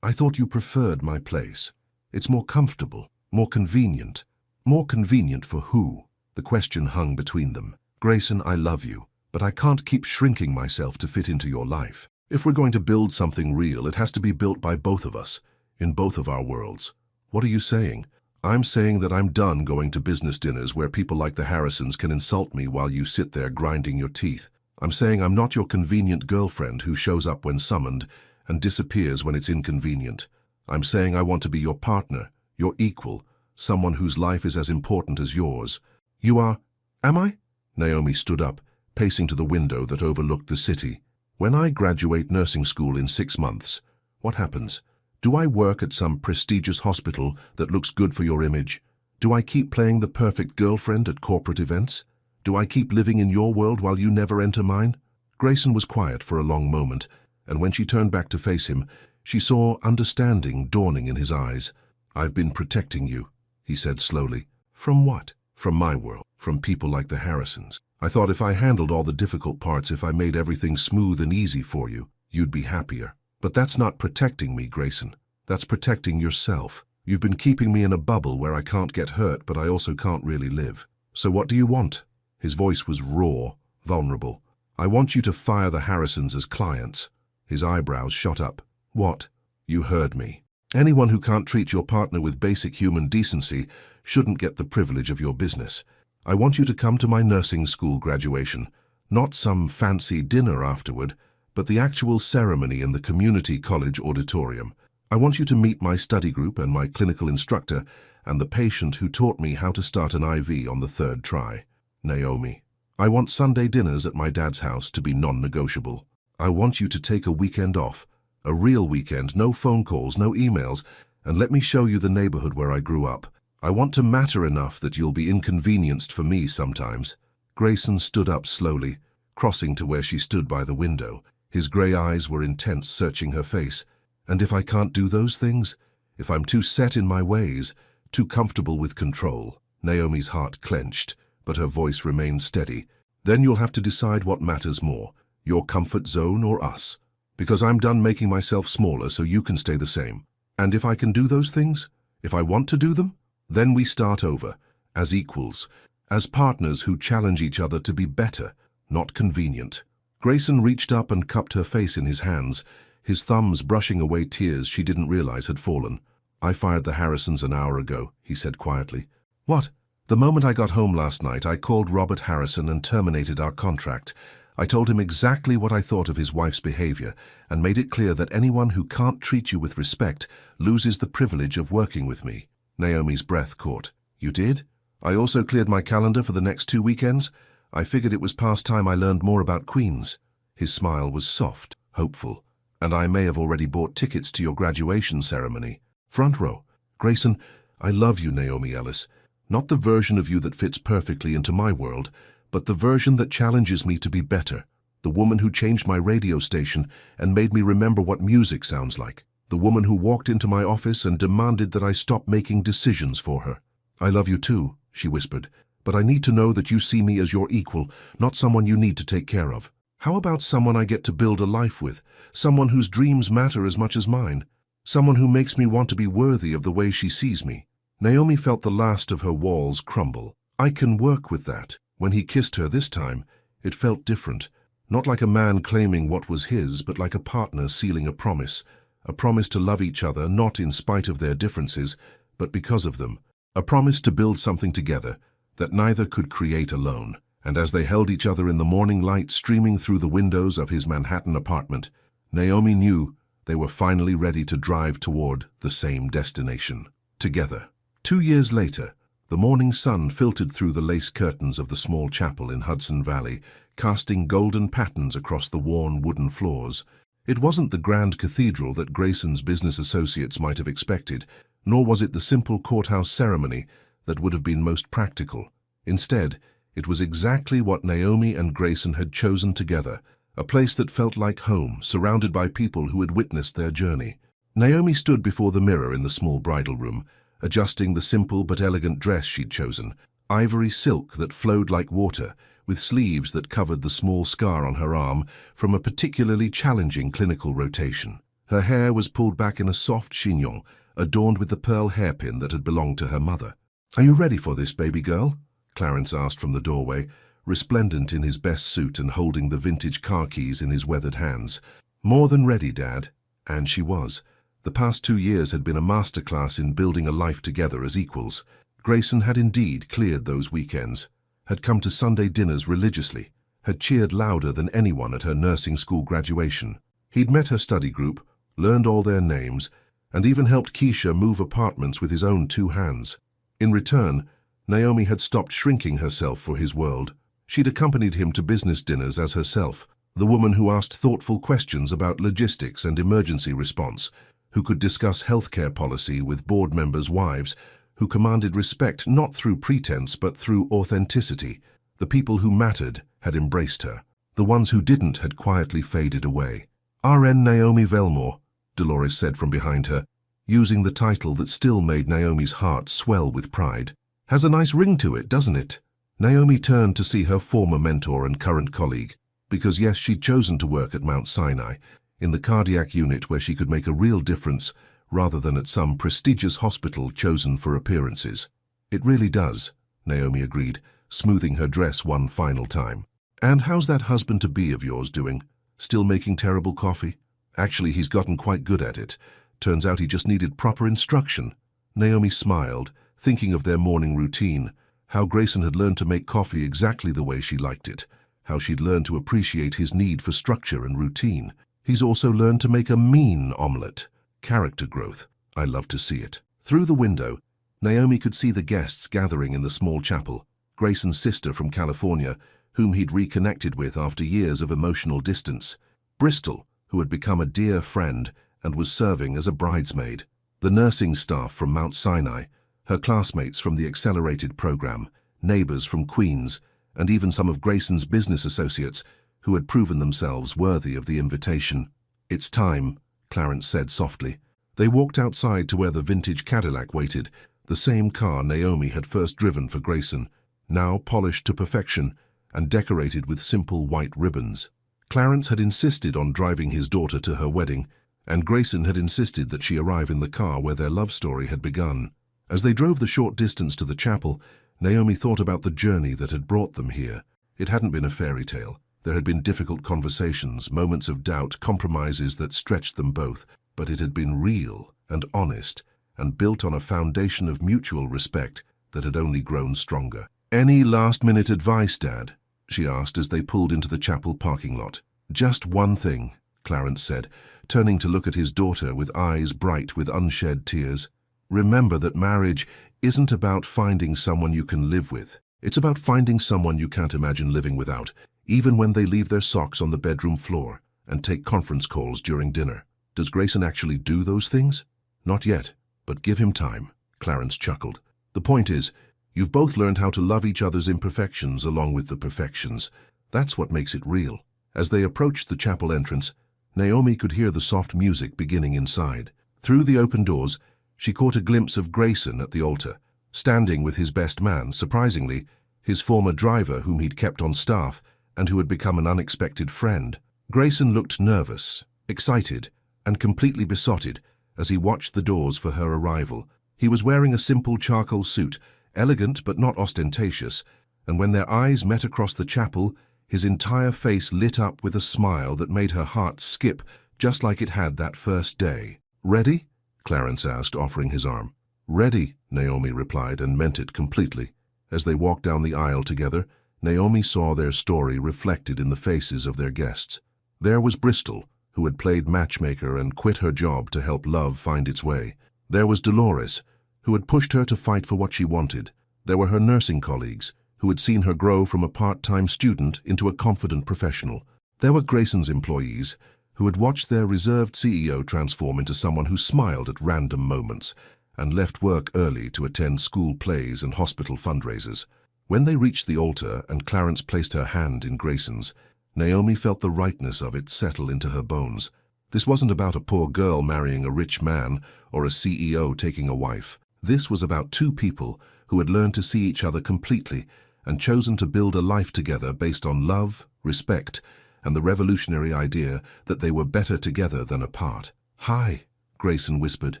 thought you preferred my place. It's more comfortable, more convenient. More convenient for who? The question hung between them. Grayson, I love you, but I can't keep shrinking myself to fit into your life. If we're going to build something real, it has to be built by both of us, in both of our worlds. What are you saying? I'm saying that I'm done going to business dinners where people like the Harrisons can insult me while you sit there grinding your teeth. I'm saying I'm not your convenient girlfriend who shows up when summoned and disappears when it's inconvenient. I'm saying I want to be your partner, your equal, someone whose life is as important as yours. You are, am I? Naomi stood up, pacing to the window that overlooked the city. When I graduate nursing school in 6 months, what happens? Do I work at some prestigious hospital that looks good for your image? Do I keep playing the perfect girlfriend at corporate events? Do I keep living in your world while you never enter mine? Grayson was quiet for a long moment, and when she turned back to face him, she saw understanding dawning in his eyes. I've been protecting you, he said slowly. From what? From my world, from people like the Harrisons. I thought if I handled all the difficult parts, if I made everything smooth and easy for you, you'd be happier. But that's not protecting me, Grayson. That's protecting yourself. You've been keeping me in a bubble where I can't get hurt, but I also can't really live. So what do you want? His voice was raw, vulnerable. I want you to fire the Harrisons as clients. His eyebrows shot up. What? You heard me. Anyone who can't treat your partner with basic human decency shouldn't get the privilege of your business. I want you to come to my nursing school graduation, not some fancy dinner afterward, but the actual ceremony in the community college auditorium. I want you to meet my study group and my clinical instructor and the patient who taught me how to start an IV on the 3rd try. Naomi. I want Sunday dinners at my dad's house to be non-negotiable. I want you to take a weekend off, a real weekend, no phone calls, no emails, and let me show you the neighborhood where I grew up. I want to matter enough that you'll be inconvenienced for me sometimes. Grayson stood up slowly, crossing to where she stood by the window. His gray eyes were intense, searching her face. And if I can't do those things? If I'm too set in my ways, too comfortable with control? Naomi's heart clenched, but her voice remained steady. Then you'll have to decide what matters more, your comfort zone or us. Because I'm done making myself smaller so you can stay the same. And if I can do those things, if I want to do them, then we start over, as equals, as partners who challenge each other to be better, not convenient. Grayson reached up and cupped her face in his hands, his thumbs brushing away tears she didn't realize had fallen. I fired the Harrisons an hour ago, he said quietly. What? The moment I got home last night, I called Robert Harrison and terminated our contract. I told him exactly what I thought of his wife's behavior and made it clear that anyone who can't treat you with respect loses the privilege of working with me. Naomi's breath caught. You did? I also cleared my calendar for the next 2 weekends. I figured it was past time I learned more about Queens. His smile was soft, hopeful. And I may have already bought tickets to your graduation ceremony. Front row. Grayson, I love you, Naomi Ellis. Not the version of you that fits perfectly into my world, but the version that challenges me to be better. The woman who changed my radio station and made me remember what music sounds like. The woman who walked into my office and demanded that I stop making decisions for her. I love you too, she whispered, but I need to know that you see me as your equal, not someone you need to take care of. How about someone I get to build a life with? Someone whose dreams matter as much as mine? Someone who makes me want to be worthy of the way she sees me? Naomi felt the last of her walls crumble. I can work with that. When he kissed her this time, it felt different. Not like a man claiming what was his, but like a partner sealing a promise to love each other not in spite of their differences, but because of them. A promise to build something together that neither could create alone. And as they held each other in the morning light streaming through the windows of his Manhattan apartment, Naomi knew they were finally ready to drive toward the same destination. Together. 2 years later, the morning sun filtered through the lace curtains of the small chapel in Hudson Valley, casting golden patterns across the worn wooden floors. It wasn't the grand cathedral that Grayson's business associates might have expected, nor was it the simple courthouse ceremony that would have been most practical. Instead, it was exactly what Naomi and Grayson had chosen together, a place that felt like home, surrounded by people who had witnessed their journey. Naomi stood before the mirror in the small bridal room, adjusting the simple but elegant dress she'd chosen, ivory silk that flowed like water, with sleeves that covered the small scar on her arm from a particularly challenging clinical rotation. Her hair was pulled back in a soft chignon, adorned with the pearl hairpin that had belonged to her mother. "Are you ready for this, baby girl?" Clarence asked from the doorway, resplendent in his best suit and holding the vintage car keys in his weathered hands. "More than ready, Dad." And she was. The past 2 years had been a masterclass in building a life together as equals. Grayson had indeed cleared those weekends, had come to Sunday dinners religiously, had cheered louder than anyone at her nursing school graduation. He'd met her study group, learned all their names, and even helped Keisha move apartments with his own 2 hands. In return, Naomi had stopped shrinking herself for his world. She'd accompanied him to business dinners as herself, the woman who asked thoughtful questions about logistics and emergency response, who could discuss healthcare policy with board members' wives, who commanded respect not through pretense but through authenticity. The people who mattered had embraced her. The ones who didn't had quietly faded away. "RN Naomi Velmore," Dolores said from behind her, using the title that still made Naomi's heart swell with pride. "Has a nice ring to it, doesn't it?" Naomi turned to see her former mentor and current colleague, because yes, she'd chosen to work at Mount Sinai, in the cardiac unit where she could make a real difference rather than at some prestigious hospital chosen for appearances. "It really does," Naomi agreed, smoothing her dress one final time. "And how's that husband-to-be of yours doing? Still making terrible coffee?" "Actually, he's gotten quite good at it. Turns out he just needed proper instruction." Naomi smiled, thinking of their morning routine, how Grayson had learned to make coffee exactly the way she liked it, how she'd learned to appreciate his need for structure and routine. He's also learned to make a mean omelette. Character growth. I love to see it. Through the window, Naomi could see the guests gathering in the small chapel. Grayson's sister from California, whom he'd reconnected with after years of emotional distance. Bristol, who had become a dear friend and was serving as a bridesmaid. The nursing staff from Mount Sinai, her classmates from the accelerated program, neighbors from Queens, and even some of Grayson's business associates who had proven themselves worthy of the invitation. "It's time," Clarence said softly. They walked outside to where the vintage Cadillac waited, the same car Naomi had first driven for Grayson. Now polished to perfection, and decorated with simple white ribbons. Clarence had insisted on driving his daughter to her wedding, and Grayson had insisted that she arrive in the car where their love story had begun. As they drove the short distance to the chapel, Naomi thought about the journey that had brought them here. It hadn't been a fairy tale. There had been difficult conversations, moments of doubt, compromises that stretched them both, but it had been real and honest and built on a foundation of mutual respect that had only grown stronger. "Any last-minute advice, Dad?" she asked as they pulled into the chapel parking lot. "Just one thing," Clarence said, turning to look at his daughter with eyes bright with unshed tears. "Remember that marriage isn't about finding someone you can live with. It's about finding someone you can't imagine living without, even when they leave their socks on the bedroom floor and take conference calls during dinner." "Does Grayson actually do those things?" "Not yet, but give him time," Clarence chuckled. "The point is, you've both learned how to love each other's imperfections along with the perfections. That's what makes it real." As they approached the chapel entrance, Naomi could hear the soft music beginning inside. Through the open doors, she caught a glimpse of Grayson at the altar, standing with his best man, surprisingly, his former driver whom he'd kept on staff and who had become an unexpected friend. Grayson looked nervous, excited, and completely besotted as he watched the doors for her arrival. He was wearing a simple charcoal suit, elegant but not ostentatious, and when their eyes met across the chapel, his entire face lit up with a smile that made her heart skip, just like it had that first day. "Ready?" Clarence asked, offering his arm. "Ready," Naomi replied, and meant it completely. As they walked down the aisle together, Naomi saw their story reflected in the faces of their guests. There was Bristol, who had played matchmaker and quit her job to help love find its way. There was Dolores, who had pushed her to fight for what she wanted. There were her nursing colleagues, who had seen her grow from a part-time student into a confident professional. There were Grayson's employees, who had watched their reserved CEO transform into someone who smiled at random moments and left work early to attend school plays and hospital fundraisers. When they reached the altar and Clarence placed her hand in Grayson's, Naomi felt the rightness of it settle into her bones. This wasn't about a poor girl marrying a rich man or a CEO taking a wife. This was about two people who had learned to see each other completely and chosen to build a life together based on love, respect, and the revolutionary idea that they were better together than apart. "Hi," Grayson whispered,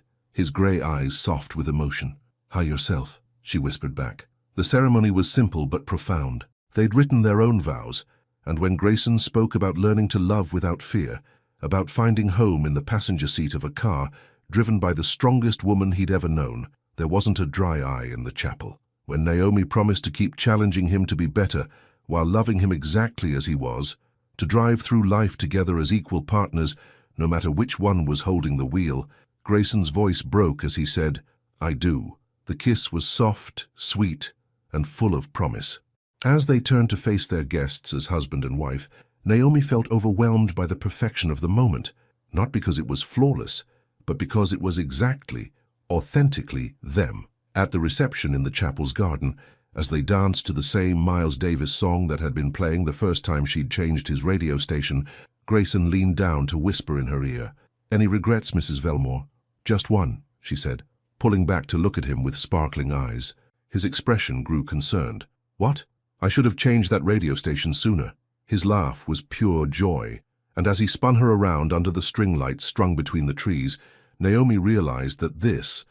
his grey eyes soft with emotion. "Hi yourself," she whispered back. The ceremony was simple but profound. They'd written their own vows, and when Grayson spoke about learning to love without fear, about finding home in the passenger seat of a car driven by the strongest woman he'd ever known, there wasn't a dry eye in the chapel. When Naomi promised to keep challenging him to be better while loving him exactly as he was, to drive through life together as equal partners, no matter which one was holding the wheel, Grayson's voice broke as he said, "I do." The kiss was soft, sweet, and full of promise. As they turned to face their guests as husband and wife, Naomi felt overwhelmed by the perfection of the moment, not because it was flawless, but because it was exactly, authentically them. At the reception in the chapel's garden, as they danced to the same Miles Davis song that had been playing the first time she'd changed his radio station, Grayson leaned down to whisper in her ear. "Any regrets, Mrs. Velmore?" "Just one," she said, pulling back to look at him with sparkling eyes. His expression grew concerned. "What?" "I should have changed that radio station sooner." His laugh was pure joy, and as he spun her around under the string lights strung between the trees, Naomi realized that this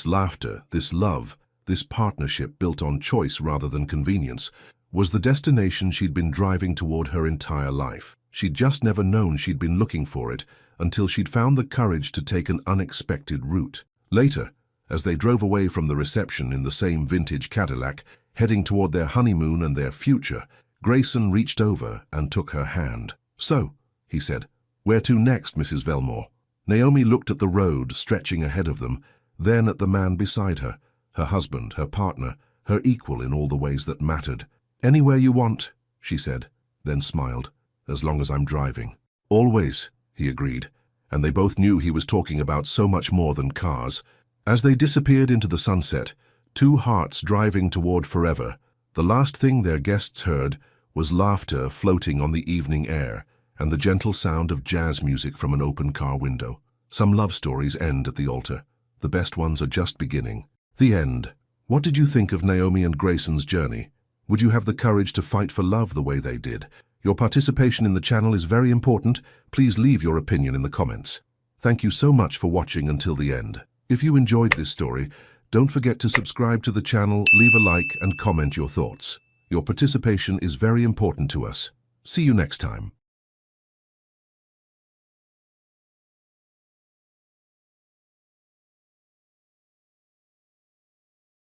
laughter, this love, this partnership built on choice rather than convenience, was the destination she'd been driving toward her entire life. She'd just never known she'd been looking for it until she'd found the courage to take an unexpected route. Later, as they drove away from the reception in the same vintage Cadillac, heading toward their honeymoon and their future, Grayson reached over and took her hand. "So," he said, "where to next, Mrs. Velmore?" Naomi looked at the road stretching ahead of them, then at the man beside her, her husband, her partner, her equal in all the ways that mattered. "Anywhere you want," she said, then smiled, "as long as I'm driving." "Always," he agreed, and they both knew he was talking about so much more than cars. As they disappeared into the sunset, two hearts driving toward forever, the last thing their guests heard was laughter floating on the evening air and the gentle sound of jazz music from an open car window. Some love stories end at the altar. The best ones are just beginning. The end. What did you think of Naomi and Grayson's journey? Would you have the courage to fight for love the way they did? Your participation in the channel is very important. Please leave your opinion in the comments. Thank you so much for watching until the end. If you enjoyed this story, don't forget to subscribe to the channel, leave a like, and comment your thoughts. Your participation is very important to us. See you next time.